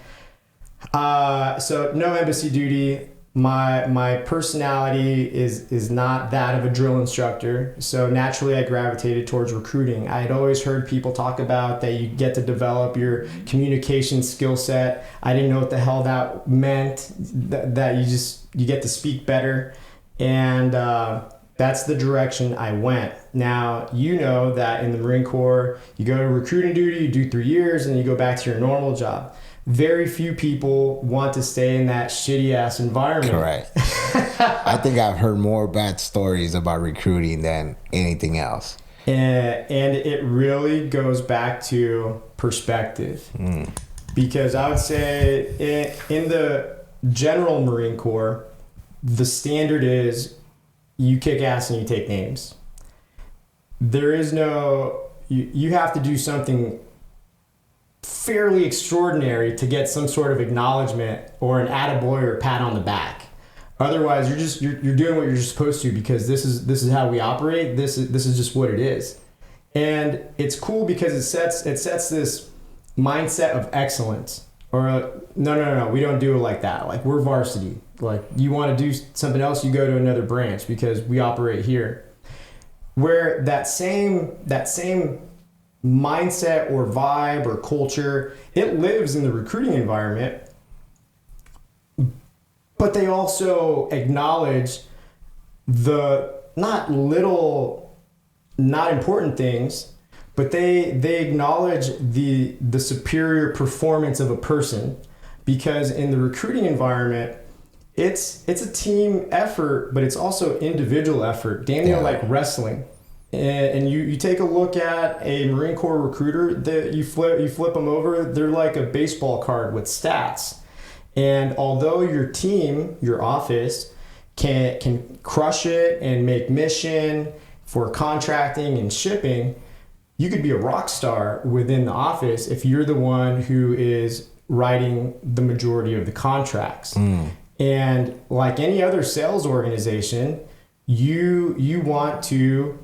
so no embassy duty. my personality is not that of a drill instructor, so naturally I gravitated towards recruiting. I had always heard people talk about that you get to develop your communication skill set. I didn't know what the hell that meant, that you get to speak better, and that's the direction I went. Now, you know that in the Marine Corps, you go to recruiting duty, you do 3 years, and you go back to your normal job. Very few people want to stay in that shitty ass environment. Correct. I think I've heard more bad stories about recruiting than anything else. And it really goes back to perspective. Because I would say in the general Marine Corps, the standard is you kick ass and you take names. There is no, you have to do something fairly extraordinary to get some sort of acknowledgement or an attaboy or a pat on the back. Otherwise, you're doing what you're supposed to, because this is how we operate. This is just what it is, and it's cool because it sets this mindset of excellence. Or no, we don't do it like that. Like, we're varsity. Like, you want to do something else, you go to another branch because we operate here. Where that same mindset or vibe or culture, it lives in the recruiting environment, but they also acknowledge the not important things, but they acknowledge the superior performance of a person, because in the recruiting environment, it's a team effort, but it's also individual effort, damn near like wrestling. And you take a look at a Marine Corps recruiter, that you flip them over, they're like a baseball card with stats. And although your team, your office, can crush it and make mission for contracting and shipping, you could be a rock star within the office if you're the one who is writing the majority of the contracts. And like any other sales organization, you want to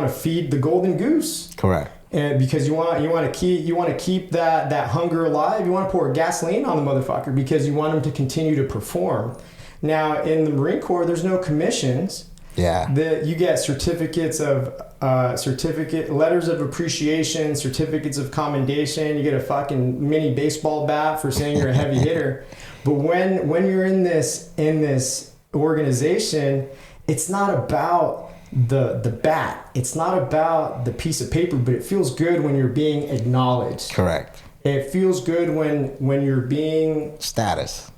feed the golden goose. Correct. Because you want to keep that hunger alive. You want to pour gasoline on the motherfucker because you want him to continue to perform. Now, in the Marine Corps, there's no commissions. Yeah. You get certificates of letters of appreciation, certificates of commendation. You get a fucking mini baseball bat for saying you're a heavy hitter. But when you're in this organization, it's not about the bat. It's not about the piece of paper, but it feels good when you're being acknowledged. Correct. It feels good when you're being status,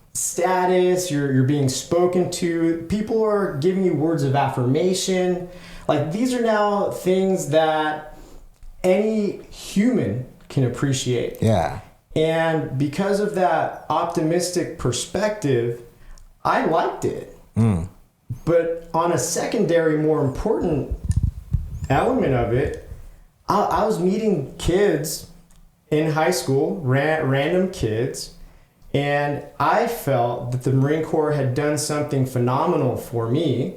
you're being spoken to. People are giving you words of affirmation. Like, these are now things that any human can appreciate. Yeah. And because of that optimistic perspective, I liked it. But on a secondary, more important element of it, I was meeting kids in high school, random kids, and I felt that the Marine Corps had done something phenomenal for me.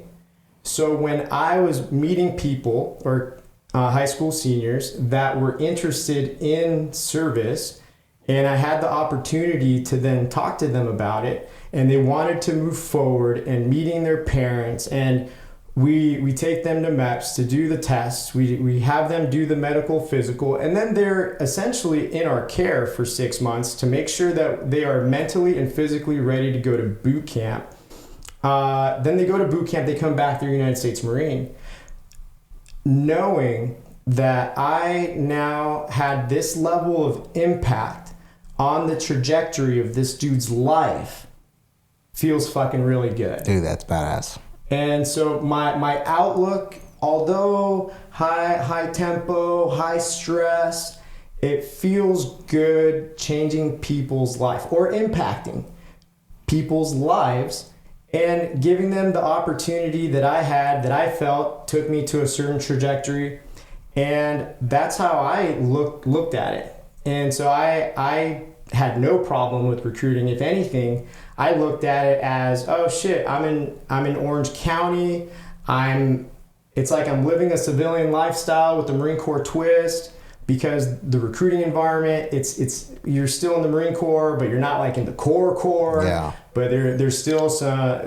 So when I was meeting people, or high school seniors, that were interested in service, and I had the opportunity to then talk to them about it, and they wanted to move forward and meeting their parents, and we take them to MEPS to do the tests, we have them do the medical, physical, and then they're essentially in our care for 6 months to make sure that they are mentally and physically ready to go to boot camp. Then they go to boot camp, they come back, they're United States Marine. Knowing that I now had this level of impact on the trajectory of this dude's life feels fucking really good. Dude, that's badass. And so my outlook, although high tempo, high stress, it feels good changing people's life or impacting people's lives and giving them the opportunity that I had, that I felt took me to a certain trajectory. And that's how I looked at it. And so I had no problem with recruiting. If anything, I looked at it as, oh shit, I'm in Orange County. It's like I'm living a civilian lifestyle with the Marine Corps twist, because the recruiting environment, it's you're still in the Marine Corps, but you're not like in the core. Yeah. But there's still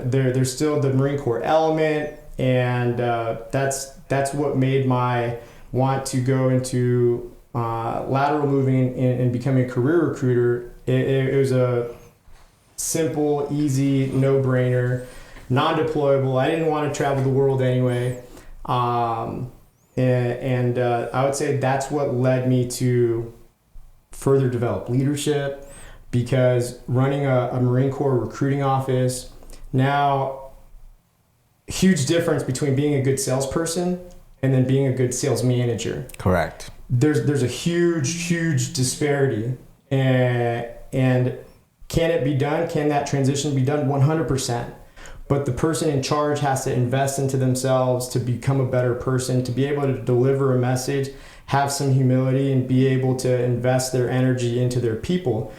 there's still the Marine Corps element, and that's what made my want to go into lateral moving and becoming a career recruiter. It was a simple, easy, no-brainer, non-deployable. I didn't want to travel the world anyway. And I would say that's what led me to further develop leadership, because running a Marine Corps recruiting office, now, huge difference between being a good salesperson and then being a good sales manager. Correct. There's a huge disparity, and can it be done? Can that transition be done? 100%. But the person in charge has to invest into themselves to become a better person, to be able to deliver a message, have some humility, and be able to invest their energy into their people,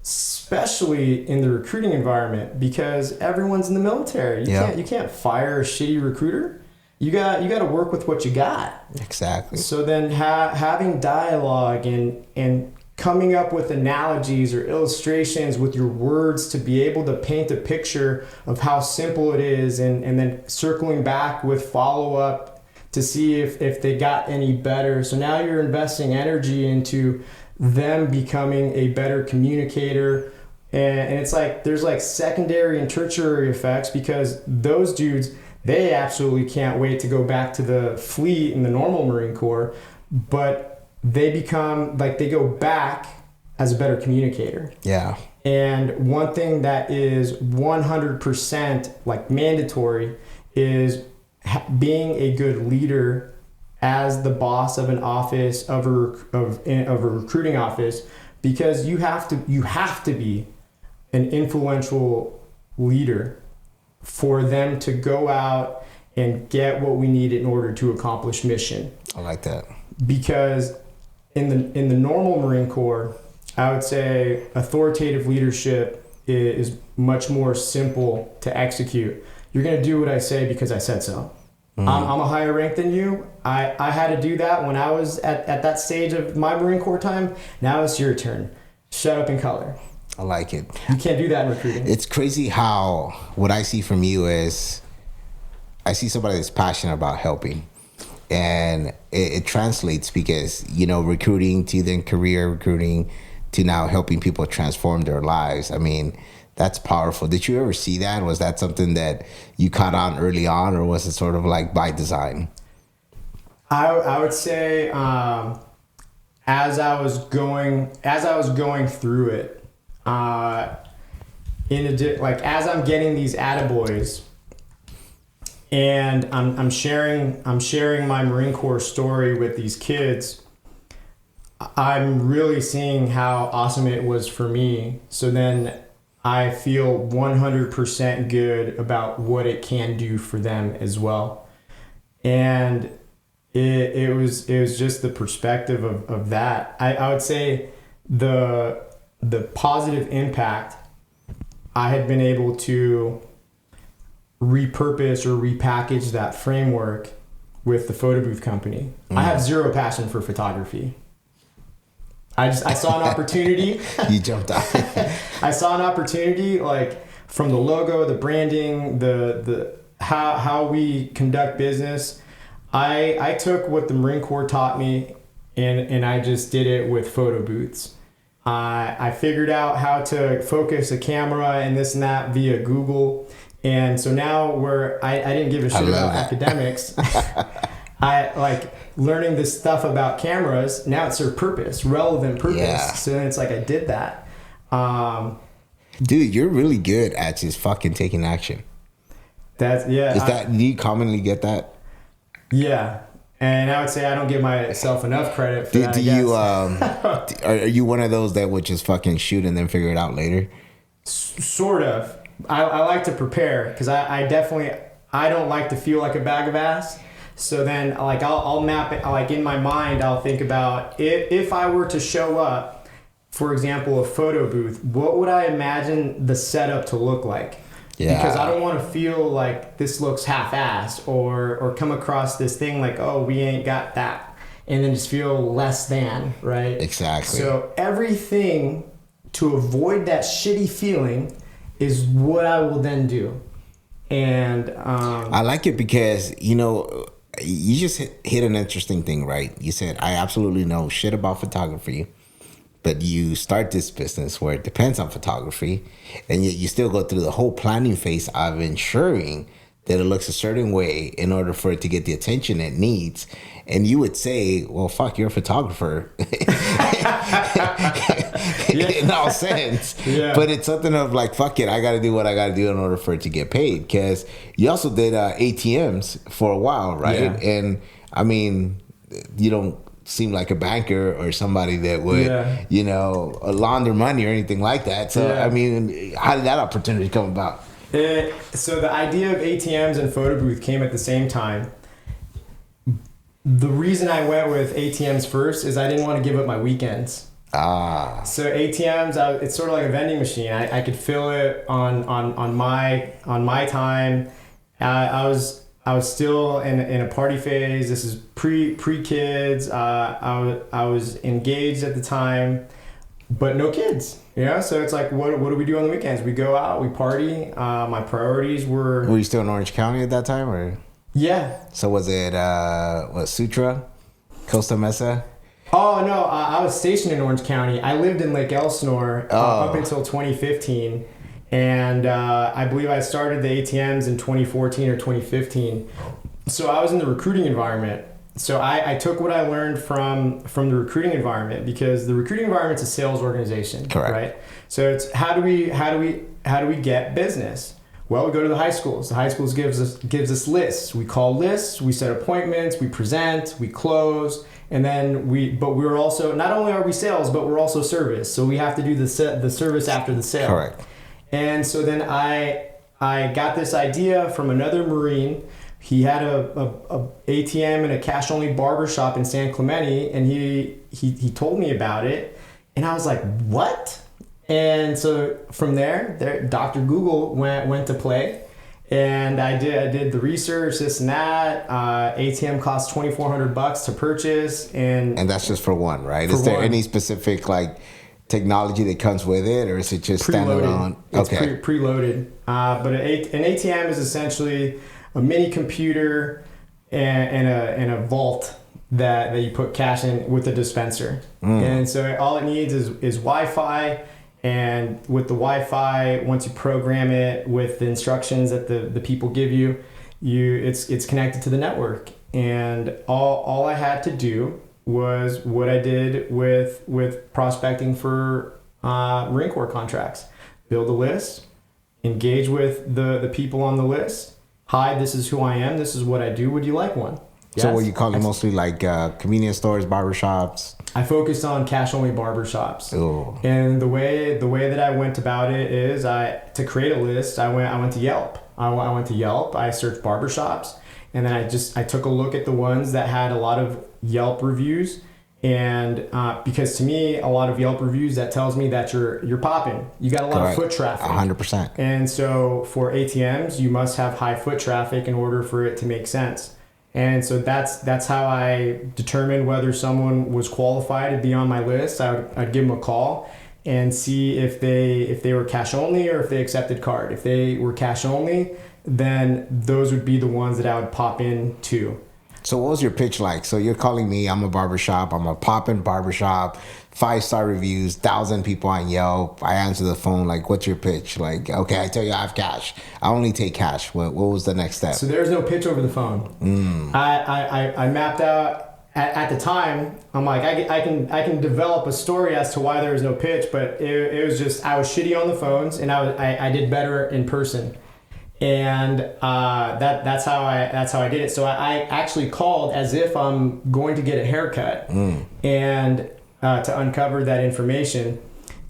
especially in the recruiting environment, because everyone's in the military. You can't fire a shitty recruiter. You got to work with what you got. Exactly. So then having dialogue and coming up with analogies or illustrations with your words to be able to paint a picture of how simple it is, and then circling back with follow-up to see if they got any better. So now you're investing energy into them becoming a better communicator. And it's like there's like secondary and tertiary effects, because those dudes, they absolutely can't wait to go back to the fleet in the normal Marine Corps, but they become like, they go back as a better communicator. Yeah. And one thing that is 100% like mandatory is being a good leader as the boss of an office, of a recruiting office, because you have to be an influential leader for them to go out and get what we need in order to accomplish mission. I like that. Because in the normal Marine Corps, I would say authoritative leadership is much more simple to execute. You're going to do what I say because I said so. Mm-hmm. I'm a higher rank than you. I had to do that when I was at that stage of my Marine Corps time. Now it's your turn. Shut up and color. I like it. You can't do that in recruiting. It's crazy how what I see from you is I see somebody that's passionate about helping. And it translates, because, recruiting to then career recruiting to now helping people transform their lives. I mean, that's powerful. Did you ever see that? Was that something that you caught on early on, or was it sort of like by design? I would say as I was going through it, as I'm getting these attaboys, and I'm sharing my Marine Corps story with these kids, I'm really seeing how awesome it was for me. So then I feel 100% good about what it can do for them as well. And it was just the perspective of that. I would say the positive impact I had been able to repurpose or repackage that framework with the photo booth company. I have zero passion for photography. I saw an opportunity. You jumped out. I saw an opportunity, like from the logo, the branding, the how we conduct business. I took what the Marine Corps taught me and I just did it with photo booths. I figured out how to focus a camera and this and that via Google. And so now I didn't give a shit about academics. I like learning this stuff about cameras. Now it serves purpose, relevant purpose. Yeah. So then it's like I did that. Dude, you're really good at just fucking taking action. Do you commonly get that? Yeah. And I would say I don't give myself enough credit for that. Are you one of those that would just fucking shoot and then figure it out later? Sort of. I like to prepare, because I don't like to feel like a bag of ass. So then like I'll map it, like in my mind I'll think about if I were to show up, for example, a photo booth, what would I imagine the setup to look like? Yeah. Because I don't want to feel like this looks half-assed or come across this thing like, oh, we ain't got that. and then just feel less than, right? Exactly. So everything to avoid that shitty feeling is what I will then do. And I like it because, you know, you just hit an interesting thing, right? You said, I absolutely know shit about photography, but you start this business where it depends on photography, and yet you still go through the whole planning phase of ensuring that it looks a certain way in order for it to get the attention it needs. And you would say, well, fuck, you're a photographer. In all sense. Yeah. But it's something of like, fuck it, I got to do what I got to do in order for it to get paid. Because you also did ATMs for a while, right? Yeah. And I mean, you don't seem like a banker or somebody that would, you know, launder money or anything like that. So, I mean, how did that opportunity come about? So the idea of ATMs and photo booth came at the same time. The reason I went with ATMs first is I didn't want to give up my weekends. So ATMs, it's sort of like a vending machine. I could fill it on my time. I was still in a party phase. This is pre kids. I was engaged at the time, but no kids. Yeah, so it's like, what do we do on the weekends? We go out, we party. My priorities were... Were you still in Orange County at that time, or? Yeah. So was it, Sutra? Costa Mesa? Oh, no, I was stationed in Orange County. I lived in Lake Elsinore up until 2015. And I believe I started the ATMs in 2014 or 2015. So I was in the recruiting environment. So I took what I learned from the recruiting environment, because the recruiting environment's a sales organization. Correct. Right? So it's how do we get business? Well, we go to the high schools. The high schools gives us lists. We call lists, we set appointments, we present, we close, and then we're also, not only are we sales, but we're also service. So we have to do the service after the sale. Correct. And so then I got this idea from another Marine. He had a ATM and a cash only barbershop in San Clemente, and he told me about it, and I was like, what? And so from there Dr. Google went to play, and I did the research, this and that. ATM costs $2,400 to purchase, and that's just for one, right? Is there any specific like technology that comes with it, or is it just standalone? It's preloaded. But an ATM is essentially a mini computer and a vault that you put cash in with a dispenser. And so all it needs is Wi-Fi. And with the Wi-Fi, once you program it with the instructions that the people give you, it's connected to the network. And all I had to do was what I did with prospecting for Marine Corps contracts. Build a list, engage with the people on the list. Hi, this is who I am. This is what I do. Would you like one? Yes. So what you call it, mostly like convenience stores, barbershops? I focused on cash only barbershops. Ooh. And the way that I went about it is to create a list, I went to Yelp. I went to Yelp. I searched barbershops, and then I took a look at the ones that had a lot of Yelp reviews. And because to me, a lot of Yelp reviews, that tells me that you're popping. You got a lot of foot traffic. 100%. And so for ATMs, you must have high foot traffic in order for it to make sense. And so that's how I determined whether someone was qualified to be on my list. I'd give them a call and see if they were cash only or if they accepted card. If they were cash only, then those would be the ones that I would pop in to. So what was your pitch like? So you're calling me, I'm a barbershop, I'm a poppin' barbershop, 5-star reviews, 1,000 people on Yelp. I answer the phone, like, what's your pitch? Like, okay, I tell you I have cash. I only take cash. What was the next step? So there's no pitch over the phone. I mapped out, at the time, I'm like, I can develop a story as to why there was no pitch, but it was just, I was shitty on the phones, and I did better in person. And that's how I did it. So I actually called as if I'm going to get a haircut, and to uncover that information.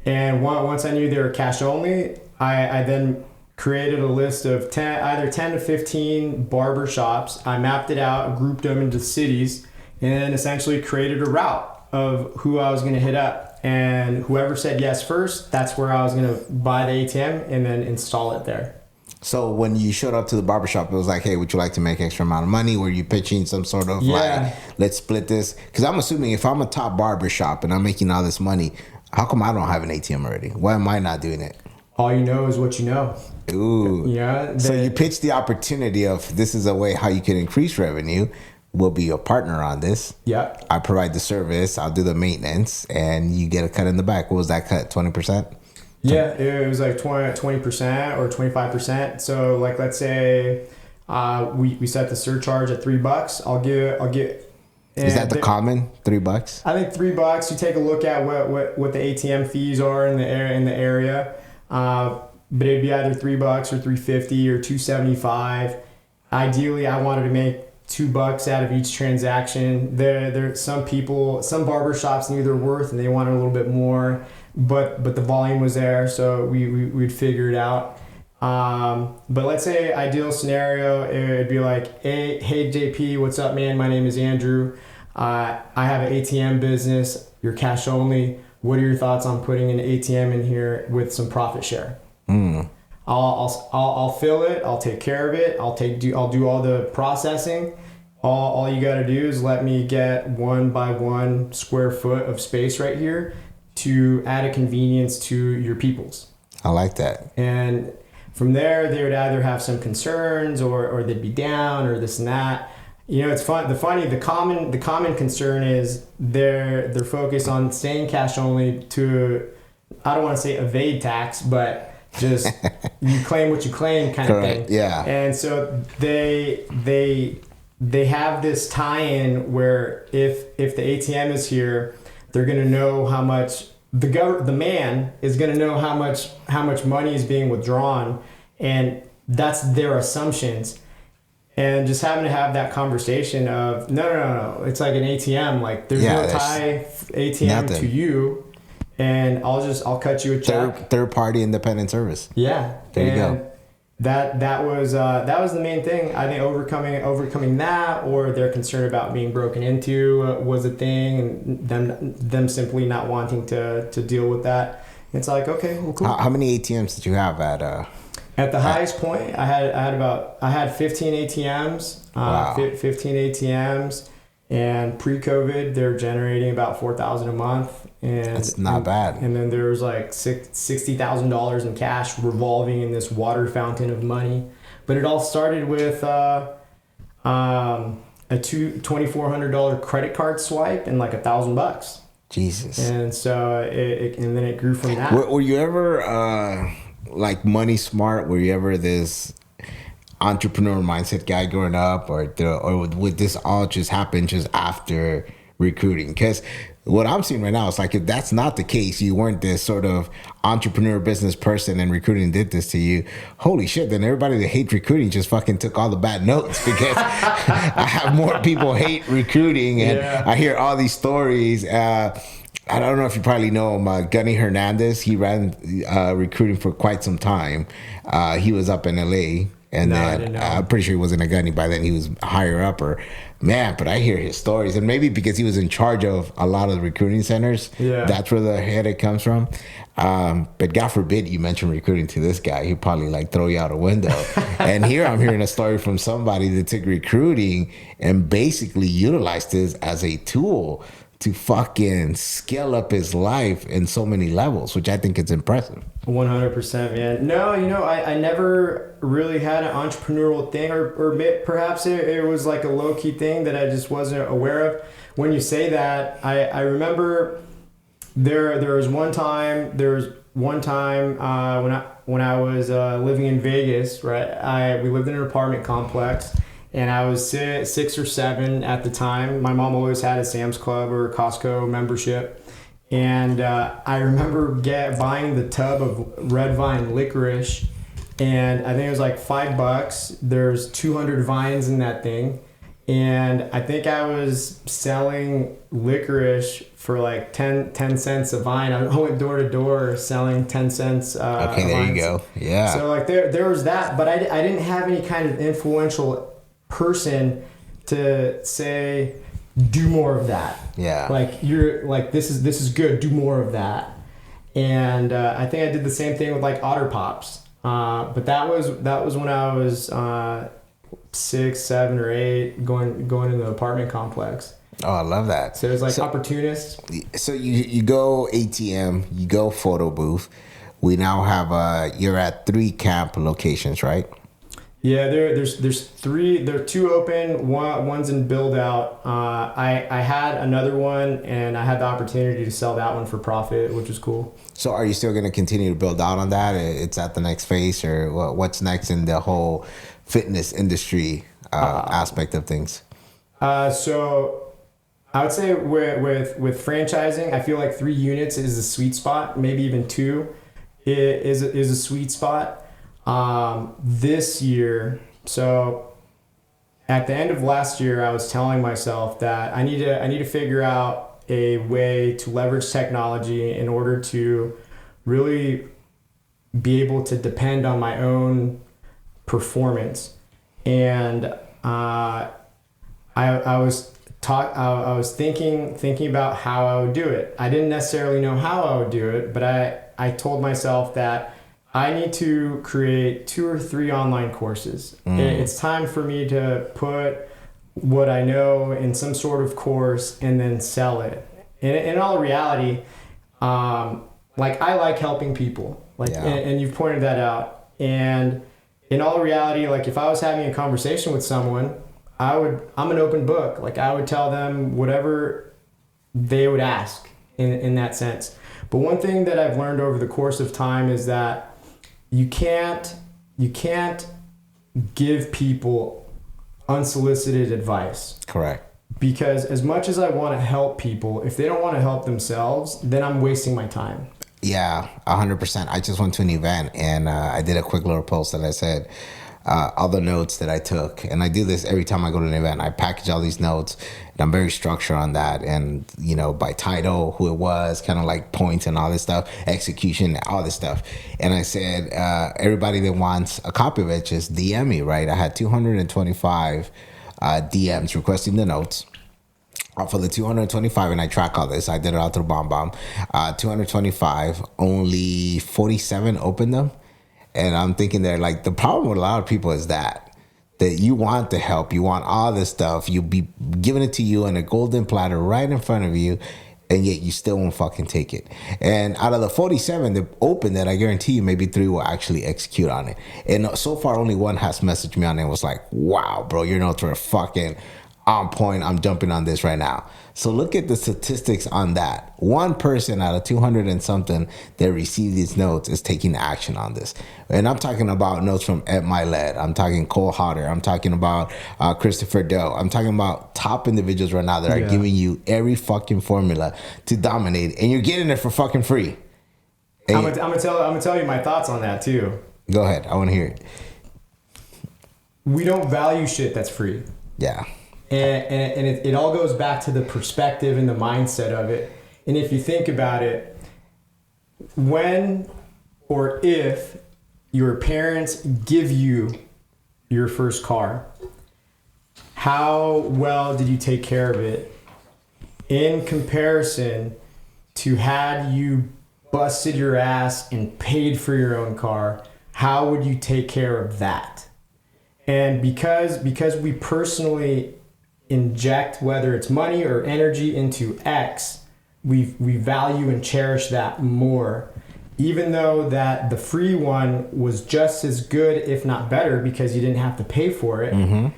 And once I knew they were cash only, I then created a list of either 10 to 15 barber shops. I mapped it out, grouped them into cities, and essentially created a route of who I was going to hit up. And whoever said yes first, that's where I was going to buy the ATM and then install it there. So when you showed up to the barbershop, it was like, hey, would you like to make extra amount of money? Were you pitching some sort of like, let's split this? Because I'm assuming if I'm a top barbershop and I'm making all this money, how come I don't have an ATM already? Why am I not doing it? All you know is what you know. Ooh. Yeah. So you pitched the opportunity of this is a way how you can increase revenue. We'll be your partner on this. Yeah. I provide the service. I'll do the maintenance, and you get a cut in the back. What was that cut? 20%? Yeah, it was like 20% or 25%. So like, let's say we set the surcharge at $3. I'll get. Is that the common $3? I think $3. You take a look at what the ATM fees are in the area. But it'd be either $3 or $3.50 or $2.75. Ideally, I wanted to make $2 out of each transaction. There some barbershops knew their worth and they wanted a little bit more, but the volume was there, so we'd figure it out. But let's say ideal scenario, it'd be like, hey JP, what's up, man? My name is Andrew. I have an ATM business. You're cash only. What are your thoughts on putting an ATM in here with some profit share? I'll fill it. I'll take care of it. I'll do all the processing. All you got to do is let me get 1 by 1 square foot of space right here to add a convenience to your peoples. I like that. And from there, they would either have some concerns or they'd be down or this and that. You know, it's fun. The common concern is they're focused on staying cash only to, I don't want to say evade tax, but just you claim what you claim kind of thing. Yeah. And so they have this tie-in where if the ATM is here, they're gonna know how much the man is gonna know how much money is being withdrawn, and that's their assumptions. And just having to have that conversation of no, it's like an ATM. Like there's no tie ATM nothing to you, and I'll cut you a check. Third party independent service. Yeah, there you go. That was the main thing. I think overcoming that, or they're concerned about being broken into was a thing, and them simply not wanting to deal with that. It's like, okay, well, cool. How many ATMs did you have at the highest point? I had 15 ATMs. Wow. 15 ATMs, and pre-COVID they're generating about $4,000 a month. And that's not bad. And then there was like $60,000 in cash revolving in this water fountain of money. But it all started with a $2,400 credit card swipe and like $1,000. Jesus. And so and then it grew from that. Were you ever like money smart? Were you ever this entrepreneur mindset guy growing up, or would this all just happen just after recruiting? Because what I'm seeing right now is like, if that's not the case, you weren't this sort of entrepreneur business person and recruiting did this to you, holy shit, then everybody that hates recruiting just fucking took all the bad notes, because I have more people hate recruiting, and I hear all these stories. I don't know if you probably know him, Gunny Hernandez. He ran recruiting for quite some time. He was up in LA. And then I'm pretty sure he wasn't a gunny by then. He was higher up, or man. But I hear his stories, and maybe because he was in charge of a lot of the recruiting centers, that's where the headache comes from. But God forbid you mention recruiting to this guy, he'd probably like throw you out a window. And here I'm hearing a story from somebody that took recruiting and basically utilized this as a tool to fucking scale up his life in so many levels, which I think is impressive. 100%, man. No, I never really had an entrepreneurial thing, or perhaps it was like a low-key thing that I just wasn't aware of. When you say that, I remember there was one time when I was living in Vegas, right? We lived in an apartment complex, and I was 6 or 7 at the time. My mom always had a Sam's Club or a Costco membership. And I remember buying the tub of red vine licorice, and I think it was like $5. There's 200 vines in that thing. And I think I was selling licorice for like 10 cents a vine. I went door to door selling 10 cents. Okay, there vines. you go. Yeah. So like there was that, but I didn't have any kind of influential person to say, do more of that. Yeah. Like you're like, this is good. Do more of that. And I think I did the same thing with like Otter Pops. But that was when I was 6, 7, or 8, going into the apartment complex. Oh, I love that. So it was like opportunists. So you go ATM, you go photo booth. We now have you're at 3 camp locations, right? Yeah, there's 3. There are 2 open. One's in build out. I had another one, and I had the opportunity to sell that one for profit, which was cool. So are you still going to continue to build out on that? It's at the next phase, or what's next in the whole fitness industry aspect of things? So I would say with franchising, I feel like 3 units is a sweet spot. Maybe even 2 is a sweet spot. This year, so at the end of last year, I was telling myself that I need to figure out a way to leverage technology in order to really be able to depend on my own performance. And I was thinking about how I would do it. I didn't necessarily know how I would do it, but I told myself that I need to create 2 or 3 online courses. It's time for me to put what I know in some sort of course and then sell it. In all reality, like I like helping people, and you've pointed that out. And in all reality, like if I was having a conversation with someone, I'm an open book. Like I would tell them whatever they would ask in that sense. But one thing that I've learned over the course of time is that you can't give people unsolicited advice. Correct. Because as much as I want to help people, if they don't want to help themselves, then I'm wasting my time. Yeah, 100%. I just went to an event and I did a quick little post that I said all the notes that I took. And I do this every time I go to an event. I package all these notes and I'm very structured on that. And, you know, by title, who it was, kind of like points and all this stuff, execution, all this stuff. And I said, everybody that wants a copy of it, just DM me, right? I had 225 DMs requesting the notes. For the 225, and I track all this, I did it all through BombBomb. 225, only 47 opened them. And I'm thinking there, like, the problem with a lot of people is that you want the help, you want all this stuff, you'll be giving it to you on a golden platter right in front of you, and yet you still won't fucking take it. And out of the 47 that opened it, I guarantee you maybe 3 will actually execute on it. And so far, only 1 has messaged me on it and was like, wow, bro, your notes were fucking on point. I'm jumping on this right now. So look at the statistics on that. 1 person out of 200 and something that received these notes is taking action on this. And I'm talking about notes from Ed Milet. I'm talking Cole Hodder. I'm talking about Christopher Doe. I'm talking about top individuals right now that are giving you every fucking formula to dominate, and you're getting it for fucking free. I'm gonna tell you my thoughts on that too. Go ahead. I want to hear it. We don't value shit that's free. Yeah. And it all goes back to the perspective and the mindset of it. And if you think about it, when or if your parents give you your first car, how well did you take care of it in comparison to had you busted your ass and paid for your own car? How would you take care of that? And because we personally inject, whether it's money or energy, into X, we value and cherish that more, even though that the free one was just as good, if not better, because you didn't have to pay for it. Mm-hmm.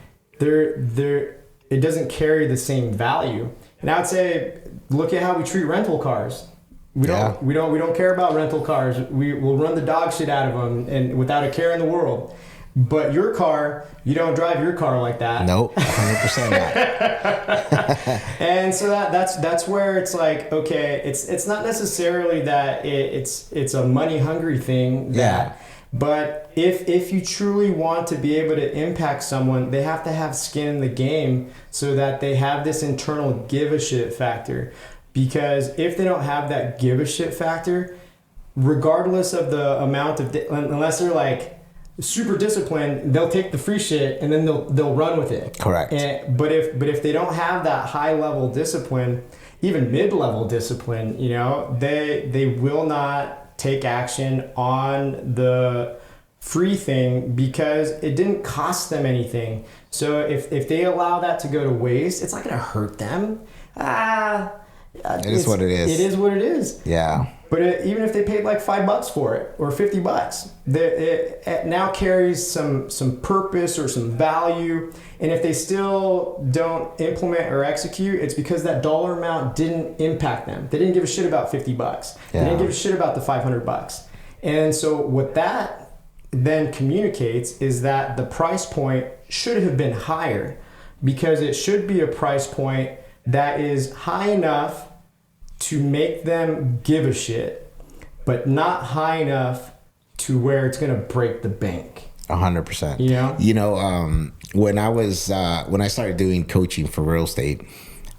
It doesn't carry the same value. And I would say, look at how we treat rental cars. We don't care about rental cars. We will run the dog shit out of them and without a care in the world. But your car, you don't drive your car like that. Nope, 100% not. And so that's where it's like, okay, it's not necessarily that it's a money hungry thing. But if you truly want to be able to impact someone, they have to have skin in the game so that they have this internal give a shit factor. Because if they don't have that give a shit factor, regardless of the amount of, unless they're like super disciplined, they'll take the free shit and then they'll run with it. Correct. But if they don't have that high level discipline, even mid level discipline, you know, they will not take action on the free thing because it didn't cost them anything. So if they allow that to go to waste, it's not going to hurt them. It is what it is. It is what it is. Yeah. But even if they paid like $5 for it or $50, it now carries some purpose or some value. And if they still don't implement or execute, it's because that dollar amount didn't impact them. They didn't give a shit about $50. They didn't give a shit about the $500. And so what that then communicates is that the price point should have been higher, because it should be a price point that is high enough to make them give a shit, but not high enough to where it's going to break the bank. 100%. You know, when I started doing coaching for real estate,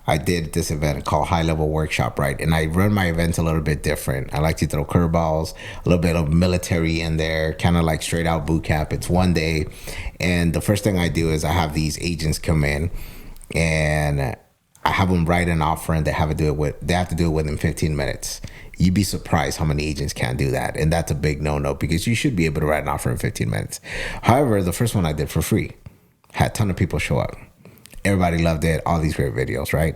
I did this event called High Level Workshop, right? And I run my events a little bit different. I like to throw curveballs, a little bit of military in there, kind of like straight out boot camp. It's one day. And the first thing I do is I have these agents come in and I have them write an offer, and they have to do it within 15 minutes. You'd be surprised how many agents can't do that. And that's a big no-no, because you should be able to write an offer in 15 minutes. However, the first one I did for free, had a ton of people show up. Everybody loved it. All these great videos, right?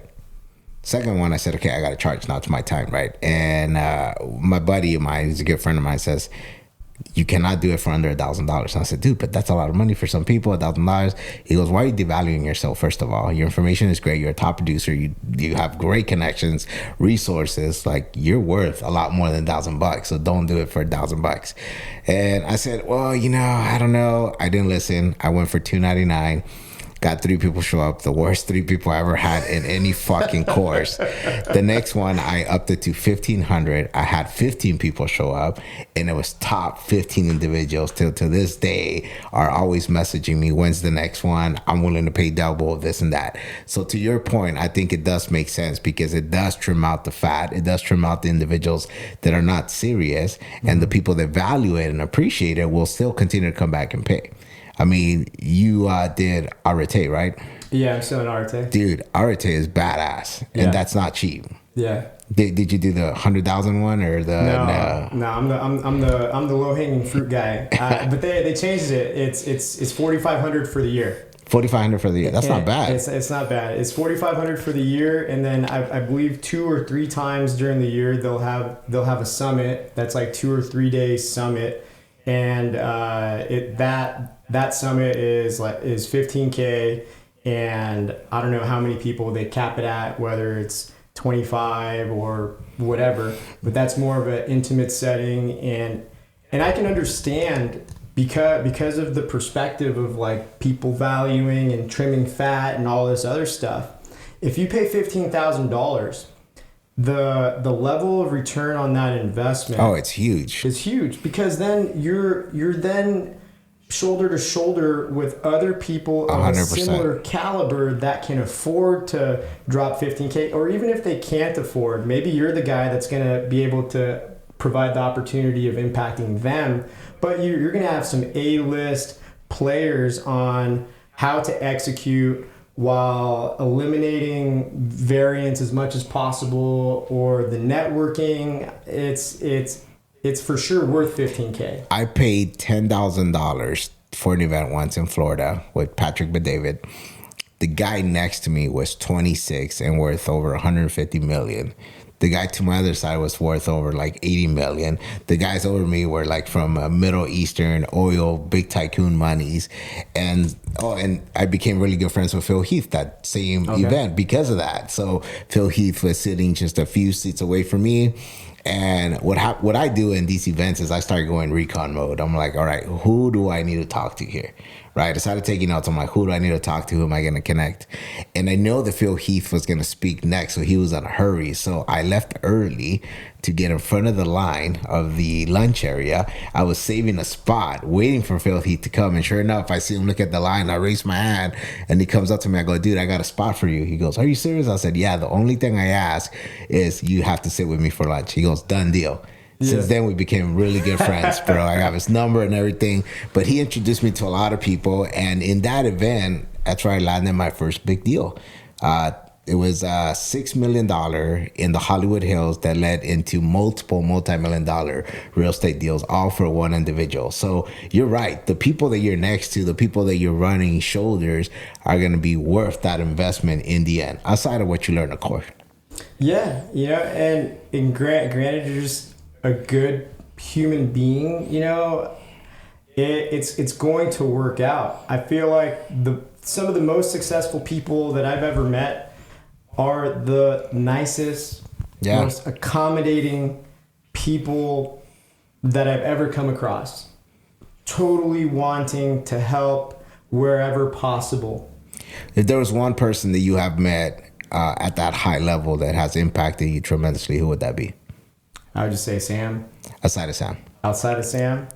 Second one, I said, okay, I got to charge. Now it's my time, right? And my buddy of mine, who's a good friend of mine, says, you cannot do it for under $1,000. And I said, dude, but that's a lot of money for some people, $1,000. He goes, why are you devaluing yourself? First of all, your information is great. You're a top producer. You have great connections, resources. Like, you're worth a lot more than $1,000. So don't do it for $1,000. And I said, well, I don't know. I didn't listen. I went for $299. Got 3 people show up. The worst 3 people I ever had in any fucking course. The next one, I upped it to $1,500. I had 15 people show up, and it was top 15 individuals till to this day are always messaging me, when's the next one? I'm willing to pay double, this and that. So to your point, I think it does make sense, because it does trim out the fat. It does trim out the individuals that are not serious, and the people that value it and appreciate it will still continue to come back and pay. I mean, you did Arete, right? Yeah, I'm still in Arete. Dude, Arete is badass, and that's not cheap. Yeah. Did you do the 100,000 one or the? No. I'm the low hanging fruit guy. But they changed it. It's 4,500 for the year. 4,500 for the year. That's not bad. It's not bad. It's 4,500 for the year, and then I believe 2 or 3 times during the year they'll have a summit that's like 2 or 3 day summit, and that summit is 15K, and I don't know how many people they cap it at, whether it's 25 or whatever, but that's more of an intimate setting, and I can understand because of the perspective of like people valuing and trimming fat and all this other stuff. If you pay $15,000, the level of return on that investment, it's huge. It's huge, because then you're then shoulder to shoulder with other people of 100%. a similar caliber that can afford to drop 15K, or even if they can't afford, maybe you're the guy that's going to be able to provide the opportunity of impacting them. But you're going to have some A-list players on how to execute while eliminating variance as much as possible, or the networking. It's for sure worth 15K. I paid $10,000 for an event once in Florida with Patrick Bedavid. The guy next to me was 26 and worth over 150 million. The guy to my other side was worth over like 80 million. The guys over me were like from Middle Eastern oil, big tycoon monies. And I became really good friends with Phil Heath that same event because of that. So Phil Heath was sitting just a few seats away from me. And what I do in these events is I start going recon mode. I'm like, all right, who do I need to talk to here? Right? I started taking notes. I'm like, who do I need to talk to? Who am I going to connect? And I know that Phil Heath was going to speak next, so he was in a hurry. So I left early to get in front of the line of the lunch area. I was saving a spot, waiting for Phil Heath to come. And sure enough, I see him look at the line. I raise my hand, and he comes up to me. I go, dude, I got a spot for you. He goes, are you serious? I said, yeah, the only thing I ask is you have to sit with me for lunch. He goes, done deal. Since then, we became really good friends, bro. I have his number and everything. But he introduced me to a lot of people. And in that event, that's where I landed my first big deal. It was $6 million in the Hollywood Hills that led into multiple multi-million-dollar real estate deals, all for one individual. So you're right. The people that you're next to, the people that you're running shoulders, are going to be worth that investment in the end, outside of what you learn, of course. Yeah, you know, and granted, you're just a good human being. You know, it's going to work out. I feel like some of the most successful people that I've ever met are the nicest, most accommodating people that I've ever come across. Totally wanting to help wherever possible. If there was one person that you have met at that high level that has impacted you tremendously, who would that be? I would just say Sam. Outside of Sam. Outside of Sam?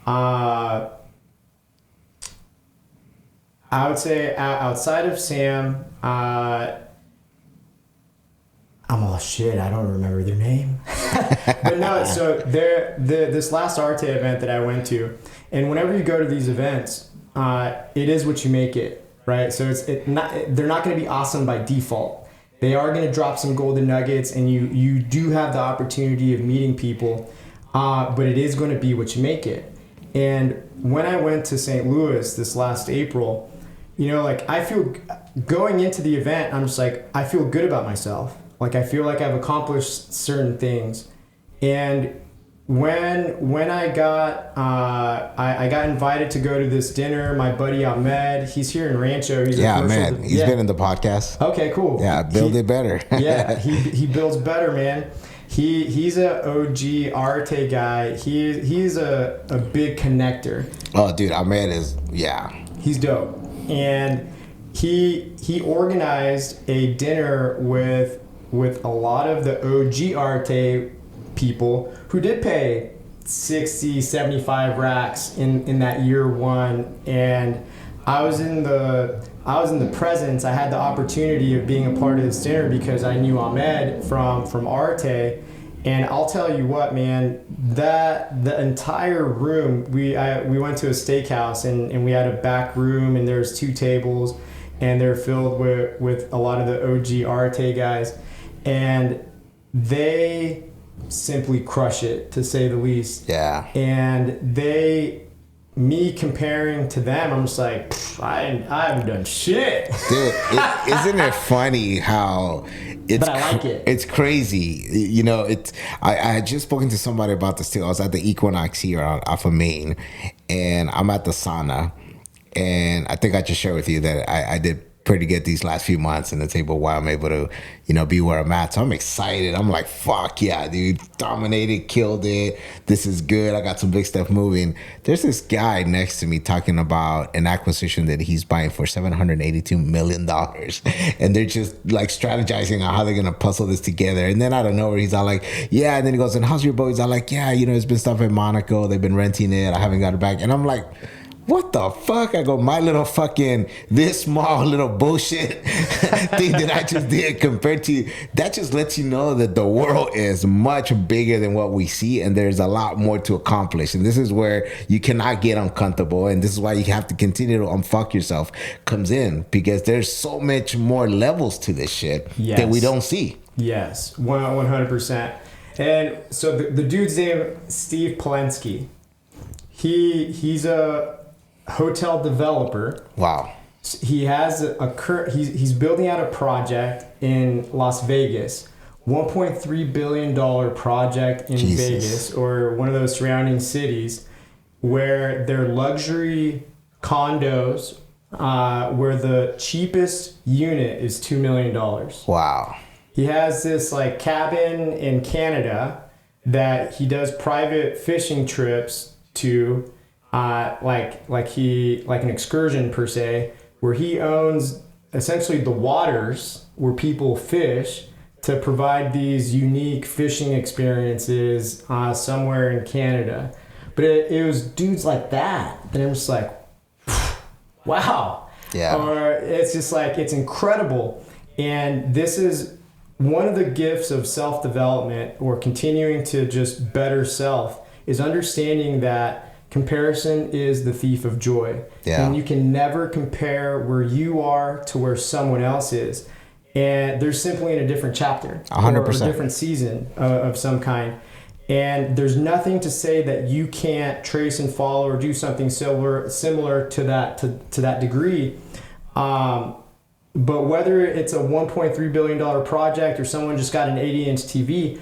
I would say outside of Sam, oh shit, I don't remember their name. But no, so this last Arte event that I went to, and whenever you go to these events, it is what you make it, right? So they're not going to be awesome by default. They are going to drop some golden nuggets, and you do have the opportunity of meeting people, but it is going to be what you make it. And when I went to St. Louis this last April, you know, like I feel going into the event, I'm just like, I feel good about myself. Like I feel like I've accomplished certain things. And when I got I got invited to go to this dinner, my buddy Ahmed, he's here in Rancho. He's He's been in the podcast. Okay, cool. Yeah, build it better. Yeah, he builds better, man. He's a OG Arte guy. He's a big connector. Oh, dude, Ahmed is He's dope. And he organized a dinner with a lot of the OG Arte people who did pay 60, 75 racks in that year one. And I was in the presence. I had the opportunity of being a part of this dinner because I knew Ahmed from Arte. And I'll tell you what, man, that the entire room, we went to a steakhouse and we had a back room and there's 2 tables and they're filled with a lot of the OG Arte guys. And they simply crush it, to say the least. Yeah. And me comparing to them, I'm just like, I haven't done shit. Dude, isn't it funny how but I like it. It's crazy. You know, I had just spoken to somebody about this too. I was at the Equinox here off of Main, and I'm at the sauna. And I think I just shared with you that I did pretty good these last few months in the table why I'm able to, you know, be where I'm at. So I'm excited. I'm like, fuck yeah, dude. Dominated, killed it. This is good. I got some big stuff moving. There's this guy next to me talking about an acquisition that he's buying for $782 million. And they're just like strategizing on how they're going to puzzle this together. And then out of nowhere, he's all like, yeah. And then he goes, and how's your boat? He's all like, yeah, you know, it's been stuff in Monaco. They've been renting it. I haven't got it back. And I'm like, what the fuck? I go, my little fucking, this small little bullshit thing that I just did compared to, that just lets you know that the world is much bigger than what we see and there's a lot more to accomplish. And this is where you cannot get uncomfortable. And this is why you have to continue to unfuck yourself comes in, because there's so much more levels to this shit that we don't see. Yes, 100%. And so the dude's name, Steve Polensky. He's a hotel developer. Wow. He has he's building out a project in Las Vegas, $1.3 billion project in Vegas or one of those surrounding cities, where their luxury condos, where the cheapest unit is $2 million. Wow. He has this like cabin in Canada that he does private fishing trips to. Like an excursion per se, where he owns essentially the waters where people fish to provide these unique fishing experiences somewhere in Canada. But it was dudes like that, and I'm just like, wow. Yeah. Or it's just like, it's incredible. And this is one of the gifts of self-development, or continuing to just better self, is understanding that comparison is the thief of joy. Yeah. And you can never compare where you are to where someone else is. and they're simply in a different chapter 100%. or a different season of some kind. And there's nothing to say that you can't trace and follow or do something similar to that degree. But whether it's a $1.3 billion project or someone just got an 80-inch TV,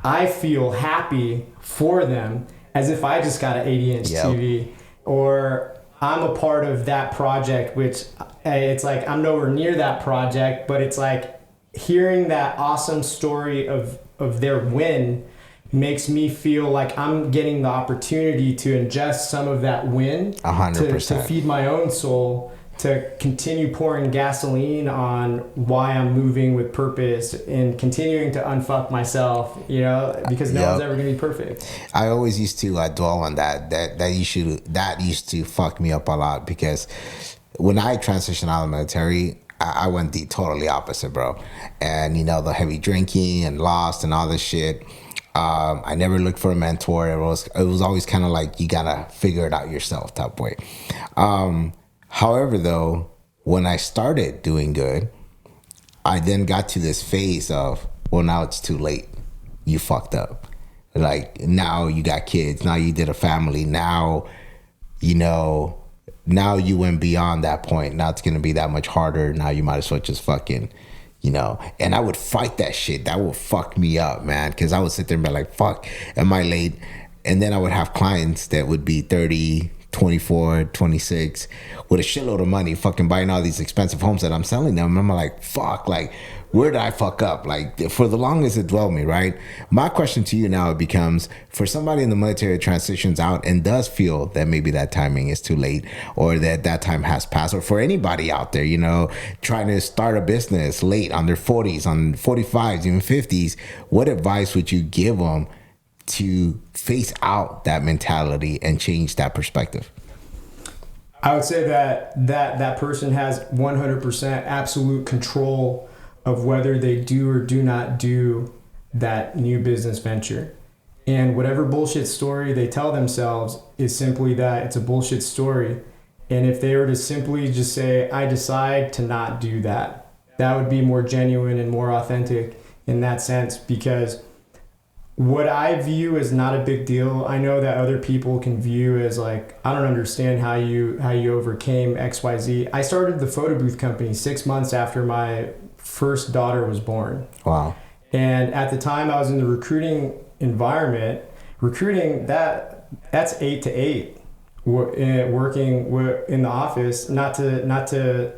I feel happy for them as if I just got an 80-inch TV, or I'm a part of that project, which it's like I'm nowhere near that project, but it's like hearing that awesome story of their win makes me feel like I'm getting the opportunity to ingest some of that win 100%. to feed my own soul, to continue pouring gasoline on why I'm moving with purpose and continuing to unfuck myself, you know, because no one's ever gonna be perfect. I always used to dwell on that used to fuck me up a lot, because when I transitioned out of the military, I went the totally opposite, bro. And you know, the heavy drinking and lost and all this shit. I never looked for a mentor. It was always kind of like you gotta figure it out yourself type way. However, though, when I started doing good, I then got to this phase of, well, now it's too late. You fucked up. Like, now you got kids. Now you did a family. Now, you know, now you went beyond that point. Now it's going to be that much harder. Now you might as well just fucking, you know. And I would fight that shit. That would fuck me up, man. Because I would sit there and be like, fuck, am I late? And then I would have clients that would be 30, 24, 26 with a shitload of money, fucking buying all these expensive homes that I'm selling them. And I'm like, fuck, like, where did I fuck up? Like, for the longest it dwelled me, right? My question to you now becomes, for somebody in the military that transitions out and does feel that maybe that timing is too late, or that time has passed, or for anybody out there, you know, trying to start a business late on their 40s, on 45s, even 50s, what advice would you give them to face out that mentality and change that perspective? I would say that person has 100% absolute control of whether they do or do not do that new business venture. And whatever bullshit story they tell themselves is simply that it's a bullshit story. And if they were to simply just say, I decide to not do that, that would be more genuine and more authentic in that sense, because what I view as not a big deal, I know that other people can view as like, I don't understand how you overcame XYZ. I started the photo booth company 6 months after my first daughter was born. Wow. And at the time I was in the recruiting environment. Recruiting, that's 8 to 8, working in the office, not to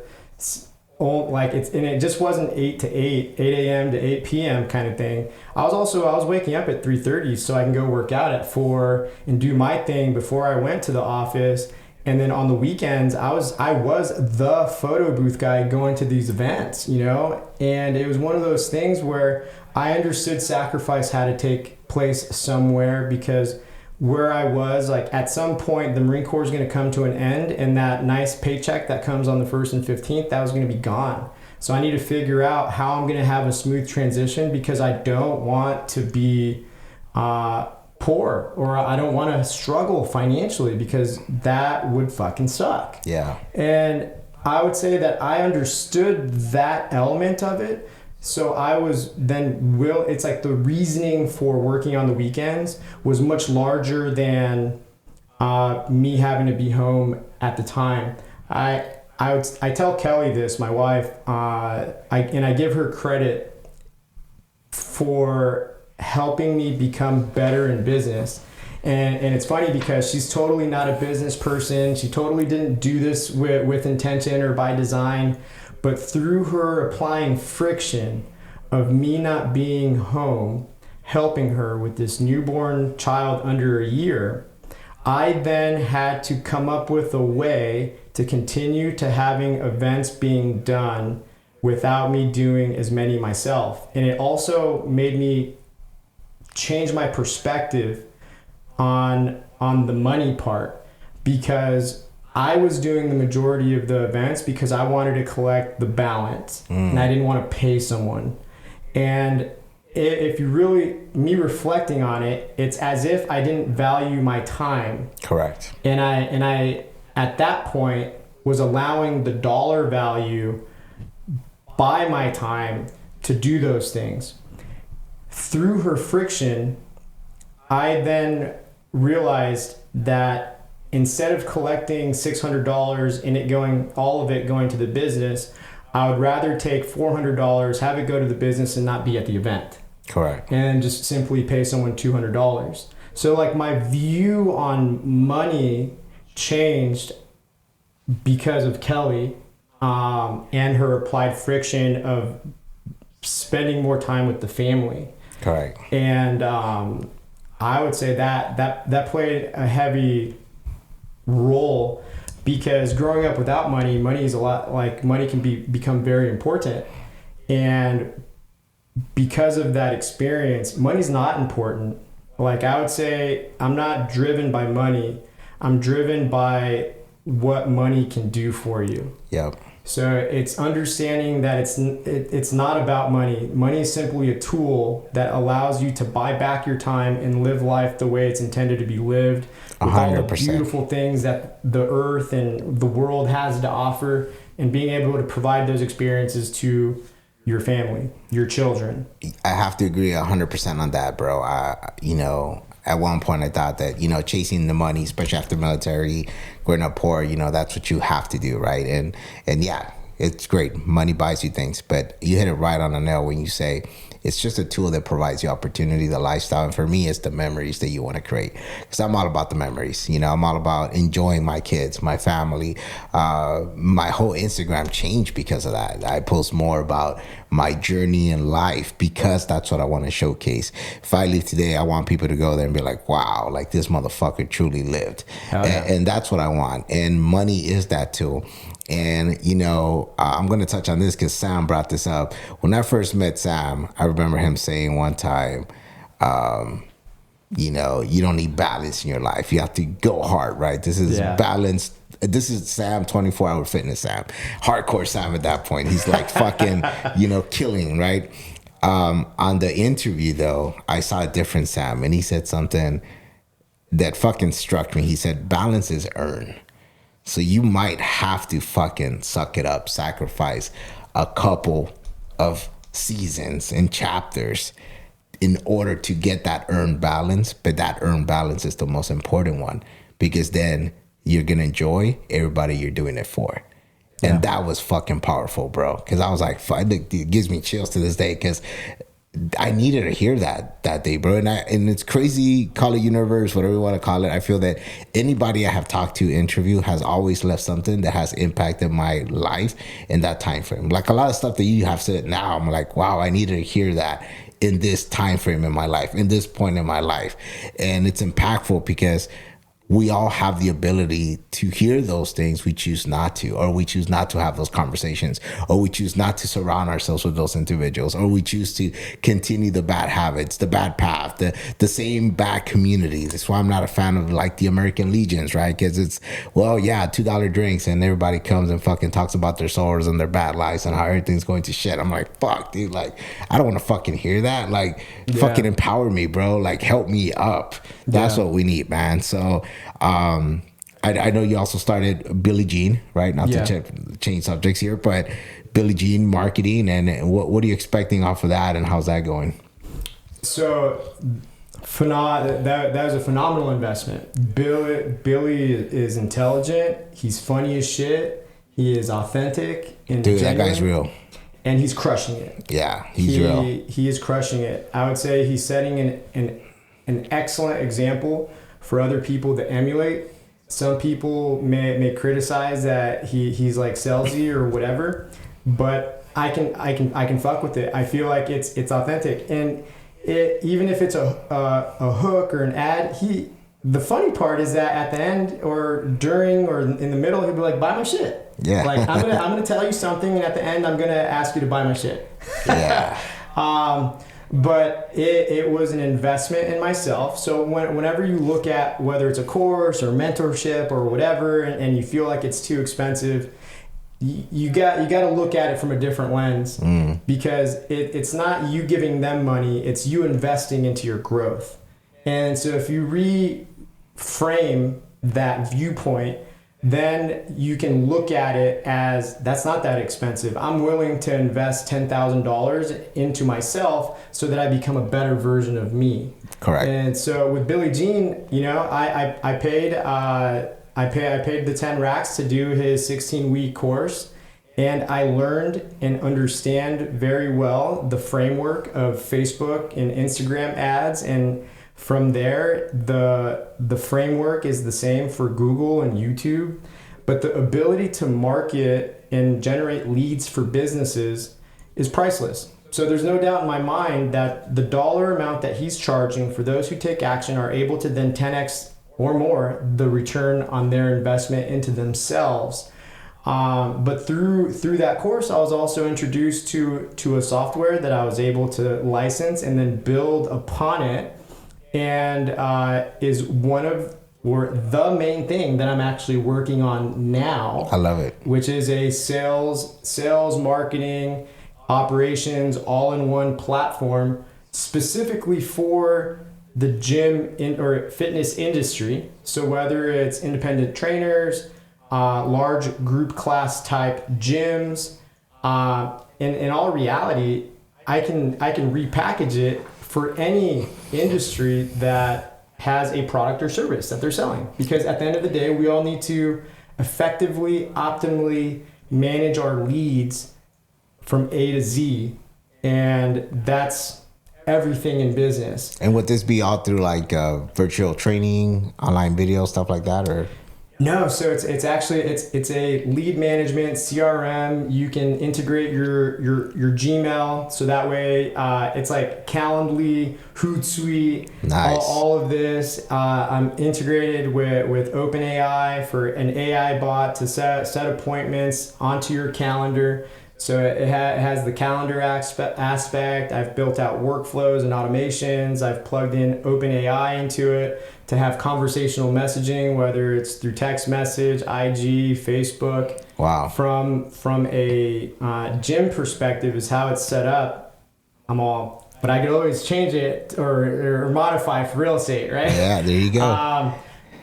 like it's, and it just wasn't 8 to 8 a.m. to 8 p.m. kind of thing. I was waking up at 3:30 so I can go work out at 4 and do my thing before I went to the office. And then on the weekends, I was the photo booth guy going to these events, you know? And it was one of those things where I understood sacrifice had to take place somewhere, because where I was, like, at some point the Marine Corps is going to come to an end, and that nice paycheck that comes on the 1st and 15th, that was going to be gone. So I need to figure out how I'm going to have a smooth transition, because I don't want to be poor, or I don't want to struggle financially, because that would fucking suck. Yeah. And I would say that I understood that element of it. So I was then it's like the reasoning for working on the weekends was much larger than me having to be home at the time. I tell Kelly this, my wife, I give her credit for helping me become better in business. And it's funny because she's totally not a business person. She totally didn't do this with intention or by design. But through her applying friction of me not being home, helping her with this newborn child under a year, I then had to come up with a way to continue to having events being done without me doing as many myself. And it also made me change my perspective on the money part, because I was doing the majority of the events because I wanted to collect the balance and I didn't want to pay someone. And if you really, me reflecting on it, it's as if I didn't value my time. Correct. And I at that point was allowing the dollar value buy my time to do those things. Through her friction, I then realized that instead of collecting $600 and all of it going to the business, I would rather take $400, have it go to the business and not be at the event. Correct. And just simply pay someone $200. So like my view on money changed because of Kelly and her applied friction of spending more time with the family. Correct. And I would say that played a heavy role, because growing up without money is a lot, like money can become very important. And because of that experience, money's not important. Like I would say, I'm not driven by money. I'm driven by what money can do for you. Yep. So it's understanding that it's not about money. Money is simply a tool that allows you to buy back your time and live life the way it's intended to be lived, with 100%. all the beautiful things that the earth and the world has to offer, and being able to provide those experiences to your family, your children. I have to agree 100% on that, bro. At one point I thought that, chasing the money, especially after military, growing up poor, that's what you have to do, right? And yeah, it's great. Money buys you things, but you hit it right on the nail when you say it's just a tool that provides you opportunity, the lifestyle. And for me, it's the memories that you want to create, because I'm all about the memories. I'm all about enjoying my kids, my family. My whole Instagram changed because of that. I post more about my journey in life because that's what I want to showcase. If I leave today, I want people to go there and be like, wow, like this motherfucker truly lived. Yeah. And that's what I want. And money is that tool. And, I'm going to touch on this because Sam brought this up. When I first met Sam, I remember him saying one time, you don't need balance in your life. You have to go hard, right? This is balanced. This is Sam, 24-hour fitness Sam. Hardcore Sam at that point. He's like fucking, killing, right? On the interview, though, I saw a different Sam. And he said something that fucking struck me. He said, balance is earned. So you might have to fucking suck it up, sacrifice a couple of seasons and chapters in order to get that earned balance. But that earned balance is the most important one, because then you're going to enjoy everybody you're doing it for. And that was fucking powerful, bro. Because I was like, it gives me chills to this day, because I needed to hear that day, bro. And it's crazy, call it universe, whatever you want to call it. I feel that anybody I have talked to, interview, has always left something that has impacted my life in that time frame. Like a lot of stuff that you have said now, I'm like, wow, I needed to hear that in this time frame in my life, in this point in my life. And it's impactful because we all have the ability to hear those things. We choose not to, or we choose not to have those conversations, or we choose not to surround ourselves with those individuals, or we choose to continue the bad habits, the bad path, the same bad community. That's why I'm not a fan of like the American Legions, right? Because it's, $2 drinks and everybody comes and fucking talks about their sorrows and their bad lives and how everything's going to shit. I'm like, fuck, dude, like, I don't want to fucking hear that. Like, fucking empower me, bro. Like, help me up. That's what we need, man. So, I know you also started Billie Jean, right? Not to change subjects here, but Billie Jean marketing, and what are you expecting off of that, and how's that going? So, that was a phenomenal investment. Billy is intelligent. He's funny as shit. He is authentic and dude, genuine, that guy's real, and he's crushing it. Yeah, he's real. He is crushing it. I would say he's setting an excellent example for other people to emulate. Some people may criticize that he's like salesy or whatever, but I can fuck with it. I feel like it's authentic, and even if it's a hook or an ad, the funny part is that at the end or during or in the middle, he'll be like, buy my shit. Yeah. Like I'm gonna tell you something, and at the end I'm gonna ask you to buy my shit. Yeah. But it was an investment in myself. So whenever you look at whether it's a course or mentorship or whatever, and you feel like it's too expensive, you got to look at it from a different lens, because it's not you giving them money, it's you investing into your growth. And so if you reframe that viewpoint, then you can look at it as that's not that expensive. I'm willing to invest $10,000 into myself so that I become a better version of me. Correct. And so with Billie Jean, you know, I paid the 10 racks to do his 16-week course, and I learned and understand very well the framework of Facebook and Instagram ads, and from there, the framework is the same for Google and YouTube, but the ability to market and generate leads for businesses is priceless. So there's no doubt in my mind that the dollar amount that he's charging for those who take action are able to then 10x or more the return on their investment into themselves. But through that course, I was also introduced to a software that I was able to license and then build upon it. And is one of, or the main thing that I'm actually working on now. I love it. Which is a sales, marketing, operations, all-in-one platform specifically for the gym or fitness industry. So whether it's independent trainers, large group class type gyms, in all reality, I can repackage it for any industry that has a product or service that they're selling. Because at the end of the day, we all need to effectively, optimally manage our leads from A to Z. And that's everything in business. And would this be all through like virtual training, online video, stuff like that, or? No, so it's actually it's a lead management CRM. You can integrate your Gmail, so that way it's like Calendly, Hootsuite, nice. all of this. I'm integrated with OpenAI for an AI bot to set appointments onto your calendar. So it has the calendar aspect. I've built out workflows and automations. I've plugged in OpenAI into it to have conversational messaging, whether it's through text message, IG, Facebook. Wow. From a gym perspective is how it's set up. But I could always change it or modify for real estate, right? Yeah, there you go.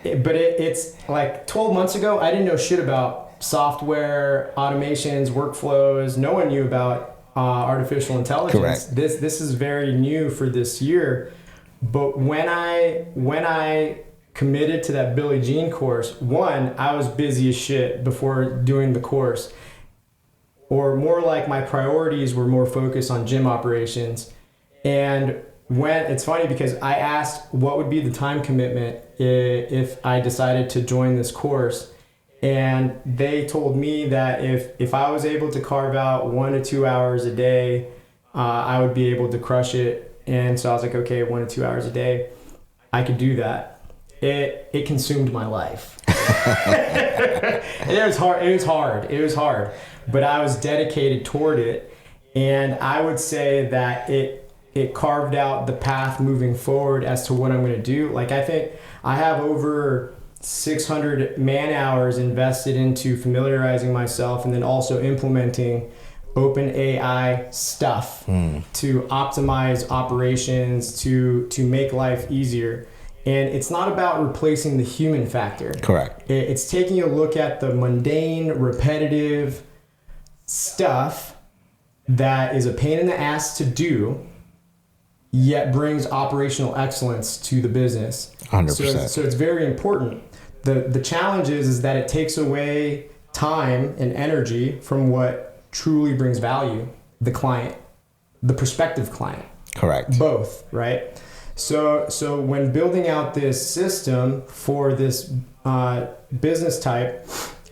But it's like 12 months ago, I didn't know shit about software, automations, workflows. No one knew about artificial intelligence. Correct. This is very new for this year. But when I committed to that Billie Jean course, one, I was busy as shit before doing the course. Or more like my priorities were more focused on gym operations. And it's funny because I asked what would be the time commitment if I decided to join this course. And they told me that if I was able to carve out 1 to 2 hours a day, I would be able to crush it. And so I was like, okay, 1 to 2 hours a day, I could do that. It consumed my life. It was hard, but I was dedicated toward it. And I would say that it carved out the path moving forward as to what I'm going to do. Like, I think I have over 600 man hours invested into familiarizing myself and then also implementing OpenAI stuff to optimize operations, to make life easier. And it's not about replacing the human factor. Correct. It's taking a look at the mundane, repetitive stuff that is a pain in the ass to do, yet brings operational excellence to the business. 100%. So it's very important. The challenge is that it takes away time and energy from what truly brings value, the client, the prospective client. Correct. Both, right? So when building out this system for this business type,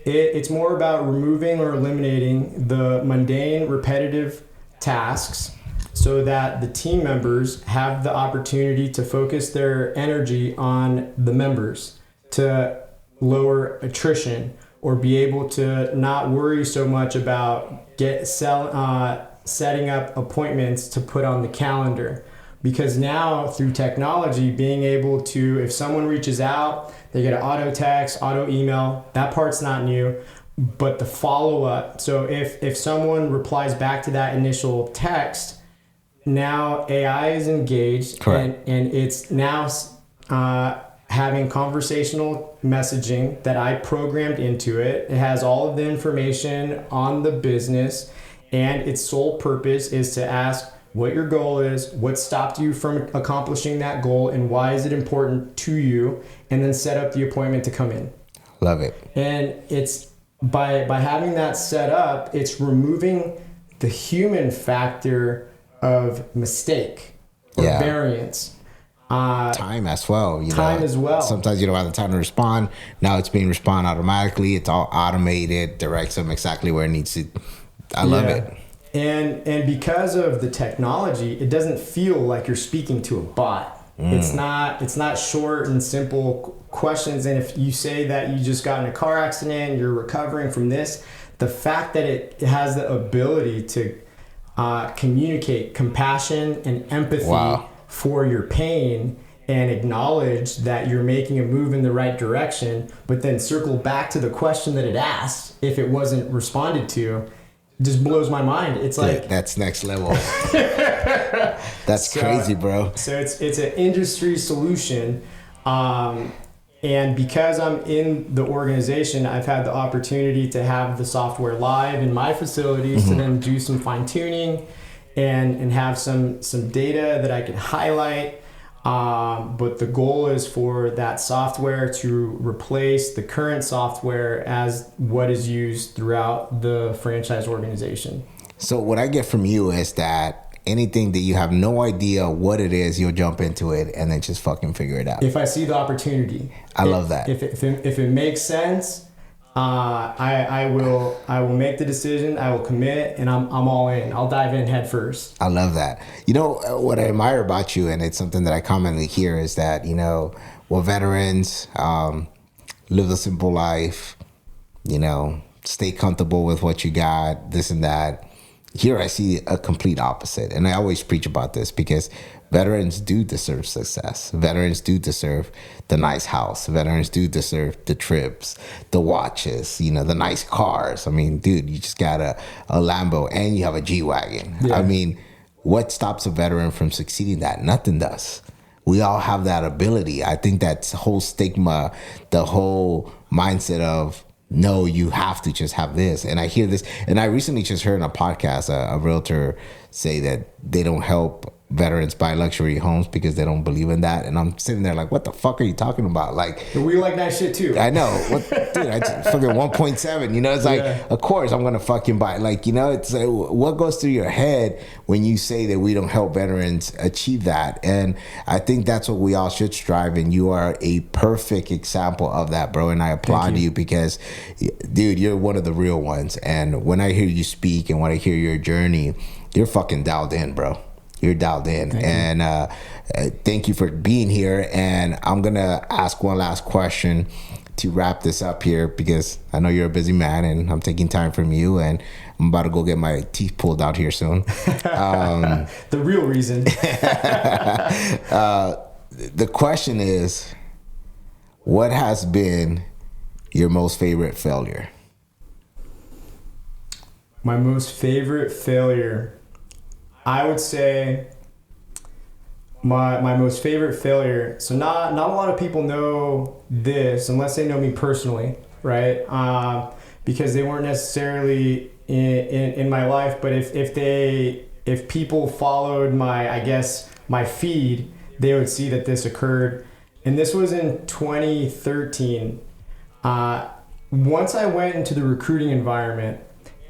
it's more about removing or eliminating the mundane, repetitive tasks so that the team members have the opportunity to focus their energy on the members, to lower attrition, or be able to not worry so much about setting up appointments to put on the calendar. Because now through technology, being able to, if someone reaches out, they get an auto text, auto email, that part's not new, but the follow-up. So if someone replies back to that initial text, now AI is engaged. Correct. And it's now having conversational messaging that I programmed into it. It has all of the information on the business, and its sole purpose is to ask what your goal is, what stopped you from accomplishing that goal, and why is it important to you, and then set up the appointment to come in. Love it. And it's by having that set up, it's removing the human factor of mistake or variance. Time as well. Time as well. Sometimes you don't have the time to respond. Now it's being respond automatically. It's all automated, directs them exactly where it needs to. I love it. And because of the technology, it doesn't feel like you're speaking to a bot. It's not short and simple questions. And if you say that you just got in a car accident, you're recovering from this, the fact that it has the ability to communicate compassion and empathy for your pain and acknowledge that you're making a move in the right direction, but then circle back to the question that it asked if it wasn't responded to, just blows my mind. It's like that's next level. That's crazy, bro. So it's an industry solution, and because I'm in the organization, I've had the opportunity to have the software live in my facilities to then do some fine tuning and have some data that I can highlight. But the goal is for that software to replace the current software as what is used throughout the franchise organization. So what I get from you is that anything that you have no idea what it is, you'll jump into it and then just fucking figure it out. If I see the opportunity. I love that. If it makes sense, I will make the decision. I will commit, and I'm all in. I'll dive in head first. I love that. You know what I admire about you, and it's something that I commonly hear, is that veterans live a simple life. Stay comfortable with what you got, this and that. Here I see a complete opposite, and I always preach about this because veterans do deserve success. Veterans do deserve the nice house. Veterans do deserve the trips, the watches, the nice cars. I mean, dude, you just got a Lambo and you have a G-Wagon. Yeah. I mean, what stops a veteran from succeeding that? Nothing does. We all have that ability. I think that whole stigma, the whole mindset of, no, you have to just have this. And I hear this, and I recently just heard on a podcast a realtor say that they don't help veterans buy luxury homes because they don't believe in that. And I'm sitting there like, what the fuck are you talking about? Like, we like that shit too. I know. Dude, I just fucking 1.7. It's like, of course I'm gonna fucking buy. Like, it's like, what goes through your head when you say that we don't help veterans achieve that? And I think that's what we all should strive. And you are a perfect example of that, bro. And I applaud you because, dude, you're one of the real ones. And when I hear you speak and when I hear your journey, you're fucking dialed in, bro. You're dialed in. Thank you for being here. And I'm going to ask one last question to wrap this up here because I know you're a busy man and I'm taking time from you and I'm about to go get my teeth pulled out here soon. The real reason. The question is, what has been your most favorite failure? My most favorite failure, I would say my most favorite failure. So not a lot of people know this unless they know me personally, right? Because they weren't necessarily in my life. But if people followed my feed, they would see that this occurred. And this was in 2013. Once I went into the recruiting environment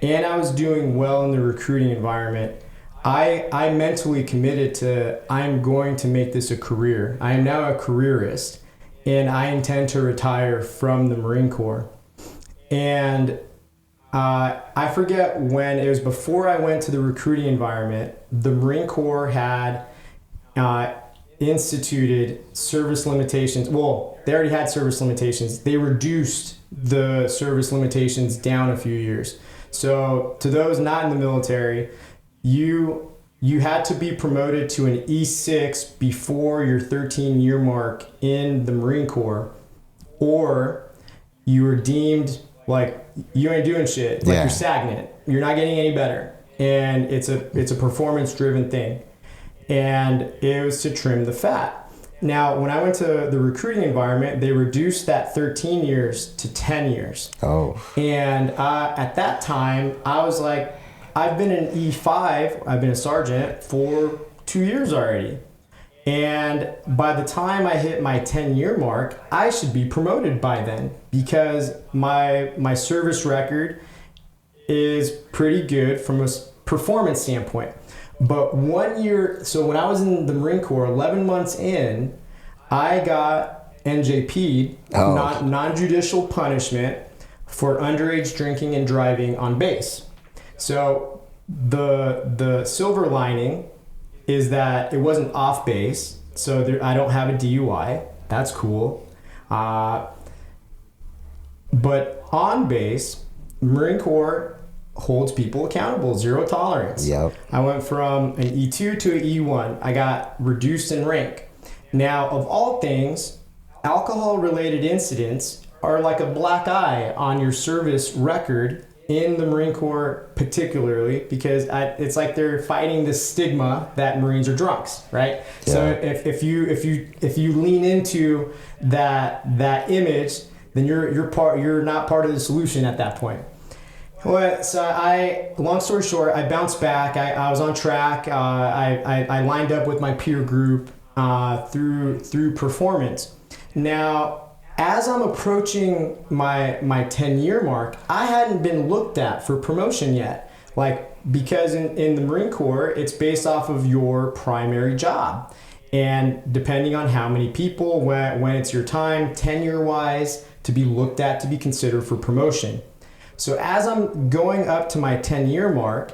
and I was doing well in the recruiting environment, I mentally committed to, I'm going to make this a career. I am now a careerist and I intend to retire from the Marine Corps. And I forget when, it was before I went to the recruiting environment, the Marine Corps had instituted service limitations. Well, they already had service limitations. They reduced the service limitations down a few years. So to those not in the military, you had to be promoted to an E6 before your 13-year mark in the Marine Corps, or you were deemed like you ain't doing shit, like you're stagnant, you're not getting any better, and it's a performance-driven thing, and it was to trim the fat. Now, when I went to the recruiting environment, they reduced that 13 years to 10 years. Oh. And at that time, I was like, I've been an E5, I've been a sergeant for 2 years already. And by the time I hit my 10-year mark, I should be promoted by then, because my service record is pretty good from a performance standpoint. But 1 year, so when I was in the Marine Corps, 11 months in, I got NJP'd, non-judicial punishment, for underage drinking and driving on base. So the silver lining is that it wasn't off base, so I don't have a DUI. That's cool. But on base, Marine Corps holds people accountable, zero tolerance. Yep. I went from an E2 to an E1. I got reduced in rank. Now, of all things, alcohol-related incidents are like a black eye on your service record in the Marine Corps, particularly because it's like they're fighting the stigma that Marines are drunks, right? Yeah. So if you lean into that image, then you're not part of the solution at that point. Well, so long story short, I bounced back. I was on track. I lined up with my peer group through performance. Now, as I'm approaching my 10-year mark, I hadn't been looked at for promotion yet. Because in the Marine Corps, it's based off of your primary job. And depending on how many people, when it's your time, tenure-wise, to be looked at, to be considered for promotion. So as I'm going up to my 10-year mark,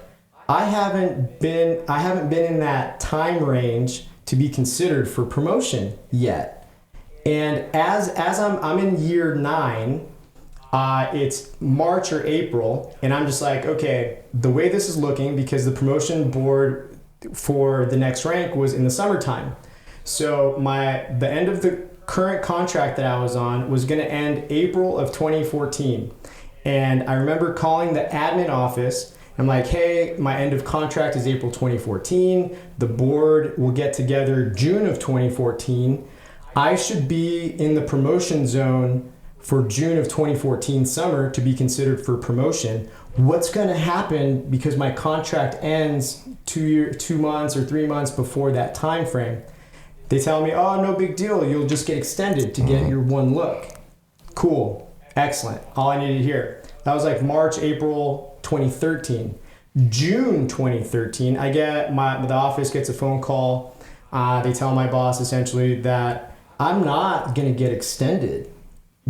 I haven't been in that time range to be considered for promotion yet. And as I'm in year 9, it's March or April, and I'm just like, okay, the way this is looking, because the promotion board for the next rank was in the summertime. So the end of the current contract that I was on was going to end April of 2014. And I remember calling the admin office. I'm like, hey, my end of contract is April 2014. The board will get together June of 2014. I should be in the promotion zone for June of 2014 summer to be considered for promotion. What's going to happen because my contract ends 2 months or 3 months before that time frame? They tell me, oh, no big deal. You'll just get extended to get your one look. Cool. Excellent. All I needed to hear. That was like March, April 2013. June 2013, the office gets a phone call. They tell my boss essentially that I'm not going to get extended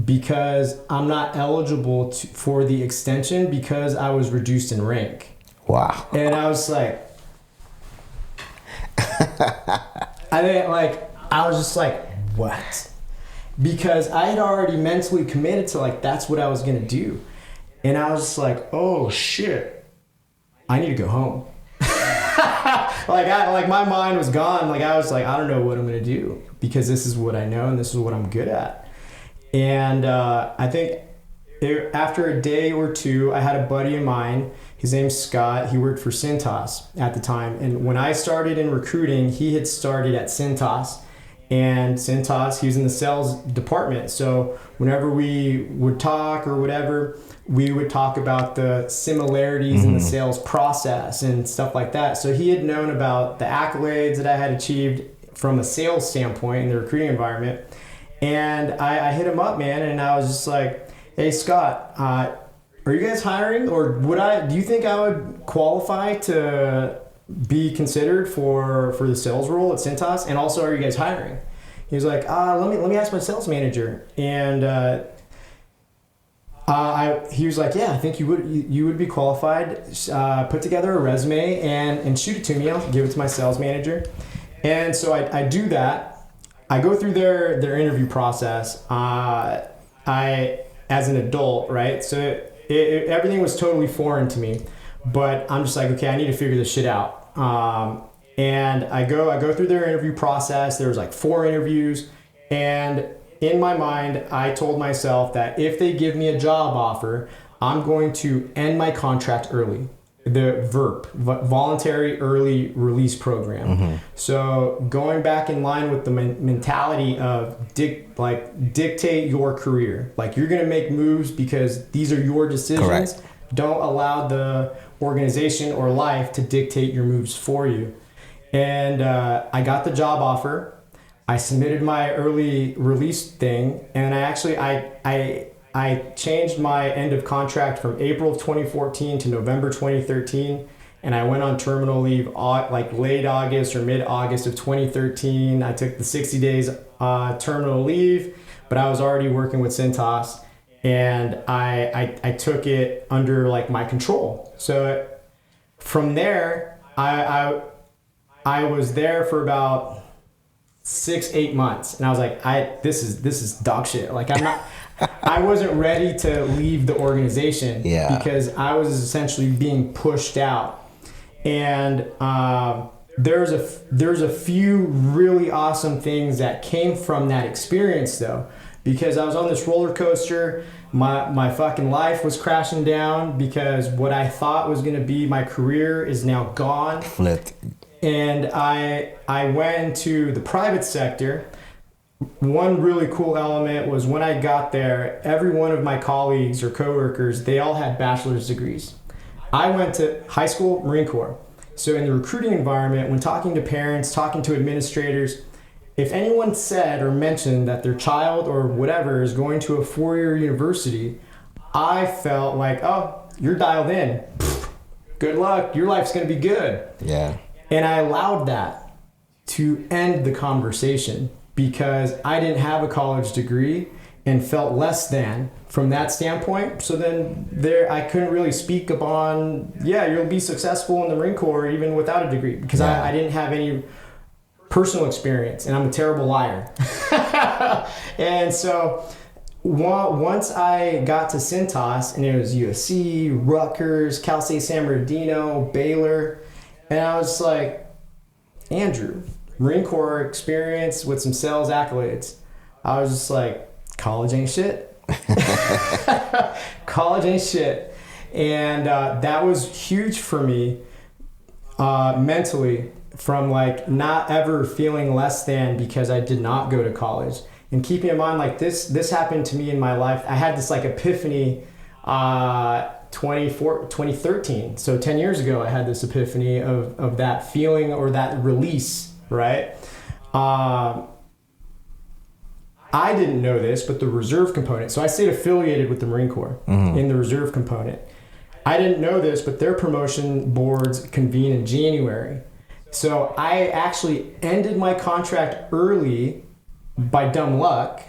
because I'm not eligible for the extension because I was reduced in rank. Wow. And I was like, I was just like, what? Because I had already mentally committed to that's what I was going to do. And I was just like, oh shit, I need to go home. My mind was gone. I was like, I don't know what I'm going to do because this is what I know and this is what I'm good at. And I think after a day or two, I had a buddy of mine. His name's Scott. He worked for Cintas at the time. And when I started in recruiting, he had started at Cintas. And Cintas, he was in the sales department. So whenever we would talk or whatever, we would talk about the similarities in the sales process and stuff like that. So he had known about the accolades that I had achieved from a sales standpoint in the recruiting environment. And I hit him up, man, and I was just like, hey, Scott, are you guys hiring? Or do you think I would qualify to be considered for the sales role at Cintas? And also, are you guys hiring? He was like, let me ask my sales manager. And he was like, yeah, I think you would be qualified. Put together a resume and shoot it to me. I'll give it to my sales manager. And so I do that. I go through their interview process. As an adult, right? So everything was totally foreign to me. But I'm just like, okay, I need to figure this shit out. And I go through their interview process. There was 4 interviews, and in my mind, I told myself that if they give me a job offer, I'm going to end my contract early. the voluntary early release program. So going back in line with the mentality of dictate your career. Like, you're going to make moves because these are your decisions. Correct. Don't allow the organization or life to dictate your moves for you. And I got the job offer. I submitted my early release thing, and I changed my end of contract from April of 2014 to November 2013, and I went on terminal leave like late August or mid-August of 2013. I took the 60 days terminal leave, but I was already working with Cintas, and I took it under like my control. So from there, I was there for about 6-8 months, and I was like, this is dog shit. Like, I wasn't ready to leave the organization because I was essentially being pushed out. And there's a few really awesome things that came from that experience, though, because I was on this roller coaster. My fucking life was crashing down because what I thought was going to be my career is now gone. Flipped. And I went into the private sector. One really cool element was when I got there, every one of my colleagues or coworkers, they all had bachelor's degrees. I went to high school, Marine Corps. So in the recruiting environment, when talking to parents, talking to administrators, if anyone said or mentioned that their child or whatever is going to a 4-year university, I felt like, oh, you're dialed in. Good luck. Your life's going to be good. Yeah. And I allowed that to end the conversation because I didn't have a college degree and felt less than from that standpoint. So then I couldn't really speak upon, you'll be successful in the Marine Corps even without a degree because I didn't have any personal experience, and I'm a terrible liar. And so once I got to Cintas, and it was USC, Rutgers, Cal State San Bernardino, Baylor, and I was like, Andrew, Marine Corps experience with some sales accolades. I was just like, college ain't shit. College ain't shit. And that was huge for me mentally, from like not ever feeling less than because I did not go to college. And keeping in mind, like this happened to me in my life. I had this like epiphany 2013. So 10 years ago, I had this epiphany of that feeling or that release, right? I didn't know this, but the reserve component. So I stayed affiliated with the Marine Corps in the reserve component. I didn't know this, but their promotion boards convene in January. So I actually ended my contract early by dumb luck,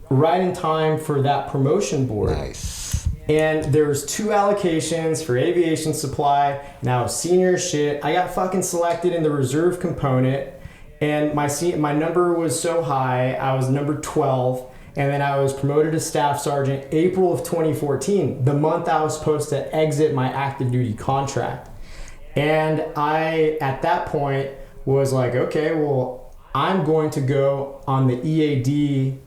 right in time for that promotion board. Nice. And there was 2 allocations for aviation supply. Now senior shit. I got fucking selected in the reserve component, and my number was so high. I was number 12, and then I was promoted to staff sergeant April of 2014, the month I was supposed to exit my active duty contract. And I, at that point, was like, okay, well, I'm going to go on the EAD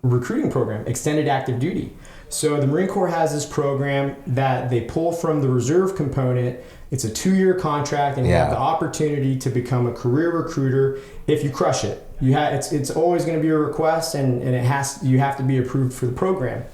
recruiting program, extended active duty. So the Marine Corps has this program that they pull from the reserve component. It's a 2-year contract, and you have the opportunity to become a career recruiter if you crush it. It's always going to be a request, and you have to be approved for the program.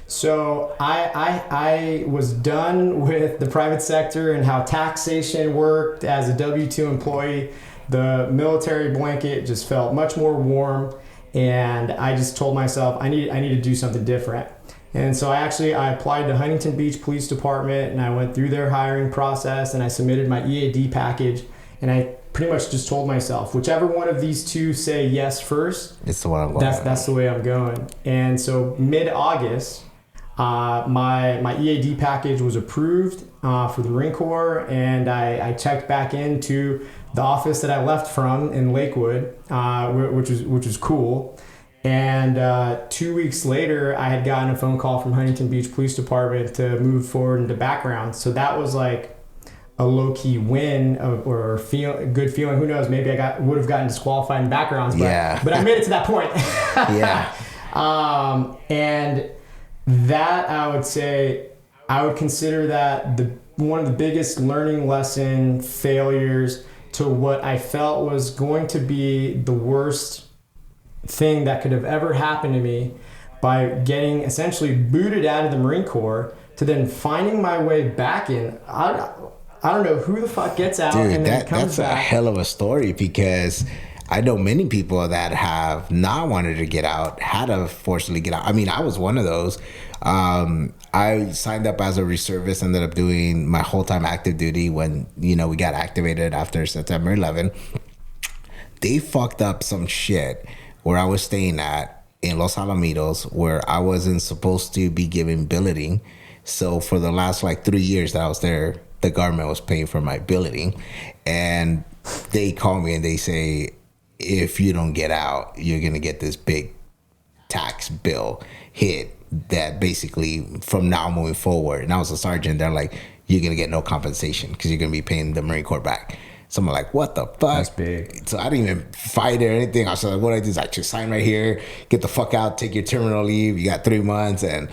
So I was done with the private sector and how taxation worked as a W-2 employee. The military blanket just felt much more warm, and I just told myself I need to do something different. And so I applied to Huntington Beach Police Department, and I went through their hiring process, and I submitted my EAD package, and I pretty much just told myself, whichever one of these 2 say yes first, it's the one I'm going. That's the way I'm going. And so mid-August, my EAD package was approved for the Marine Corps, and I checked back into the office that I left from in Lakewood, which was cool. And 2 weeks later, I had gotten a phone call from Huntington Beach Police Department to move forward into background. So that was like a low-key win or a good feeling. Who knows? Maybe I would have gotten disqualified in backgrounds, but I made it to that point. Yeah. And that, I would say, I would consider that one of the biggest learning lesson failures to what I felt was going to be the worst thing that could have ever happened to me, by getting essentially booted out of the Marine Corps to then finding my way back in. I don't know who the fuck gets out. Dude, and then comes that's back. a hell of a story, because I know many people that have not wanted to get out, had to forcibly get out. I mean, I was one of those. I signed up as a reservist, ended up doing my whole time active duty when, we got activated after September 11. They fucked up some shit where I was staying at in Los Alamitos, where I wasn't supposed to be given billeting. So for the last 3 years that I was there, the government was paying for my billeting. And they call me and they say, if you don't get out, you're going to get this big tax bill hit that basically from now moving forward. And I was a sergeant. They're like, you're going to get no compensation because you're going to be paying the Marine Corps back. So I'm like, what the fuck? That's big. So I didn't even fight or anything. I was like, what I did is I just sign right here, get the fuck out, take your terminal leave. You got 3 months, and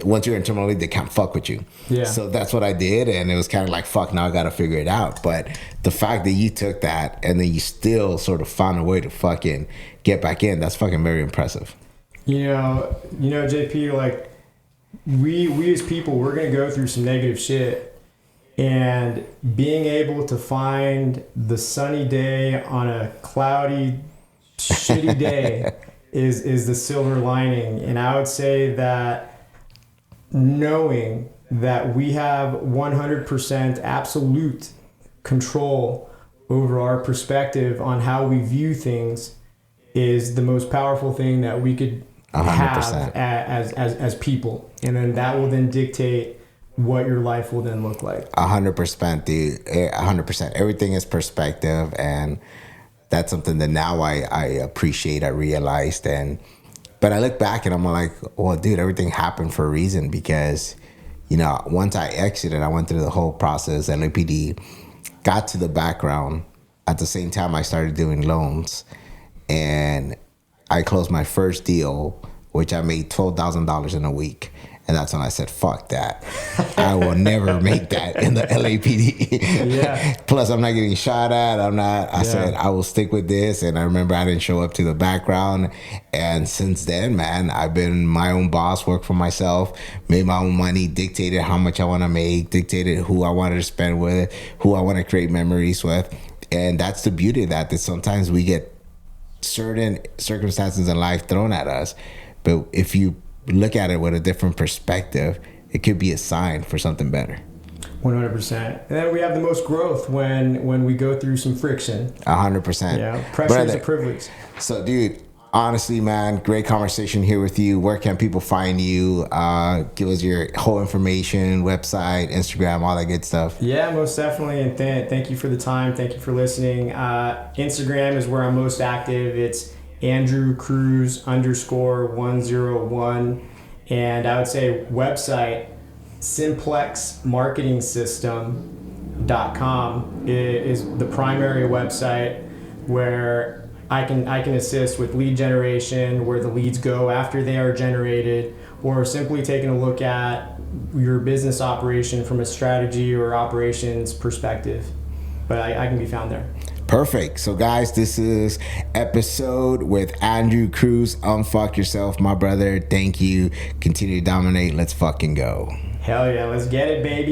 once you're in terminal leave, they can't fuck with you. Yeah. So that's what I did, and it was kind of like, fuck, now I got to figure it out. But the fact that you took that and then you still sort of found a way to fucking get back in, that's fucking very impressive. You know, JP, like we as people, we're gonna go through some negative shit. And being able to find the sunny day on a cloudy, shitty day is the silver lining. And I would say that knowing that we have 100% absolute control over our perspective on how we view things is the most powerful thing that we could 100%. have as people. And then that will then dictate what your life will then look like. 100%, dude. 100%. Everything is perspective, and that's something that now I appreciate. I realized, but I look back and I'm like, well, dude, everything happened for a reason, because once I exited, I went through the whole process. LAPD, got to the background. At the same time, I started doing loans, and I closed my first deal, which I made $12,000 in a week. And that's when I said, fuck that. I will never make that in the LAPD. Yeah. Plus, I'm not getting shot at. I said, I will stick with this. And I remember I didn't show up to the background. And since then, man, I've been my own boss, worked for myself, made my own money, dictated how much I want to make, dictated who I wanted to spend with, who I want to create memories with. And that's the beauty of that sometimes we get certain circumstances in life thrown at us. But if you look at it with a different perspective, it could be a sign for something better. 100%. And then we have the most growth when we go through some friction. 100%. Yeah, pressure is a privilege. So, dude, honestly, man, great conversation here with you. Where can people find you? Give us your whole information, website, Instagram, all that good stuff. Yeah, most definitely. And thank you for the time. Thank you for listening. Instagram is where I'm most active. It's Andrew Cruz _101. And I would say website, simplexmarketingsystem.com is the primary website where I can assist with lead generation, where the leads go after they are generated, or simply taking a look at your business operation from a strategy or operations perspective. But I can be found there. Perfect. So, guys, this is episode with Andrew Cruz. Unfuck yourself, my brother. Thank you. Continue to dominate. Let's fucking go. Hell yeah. Let's get it, baby.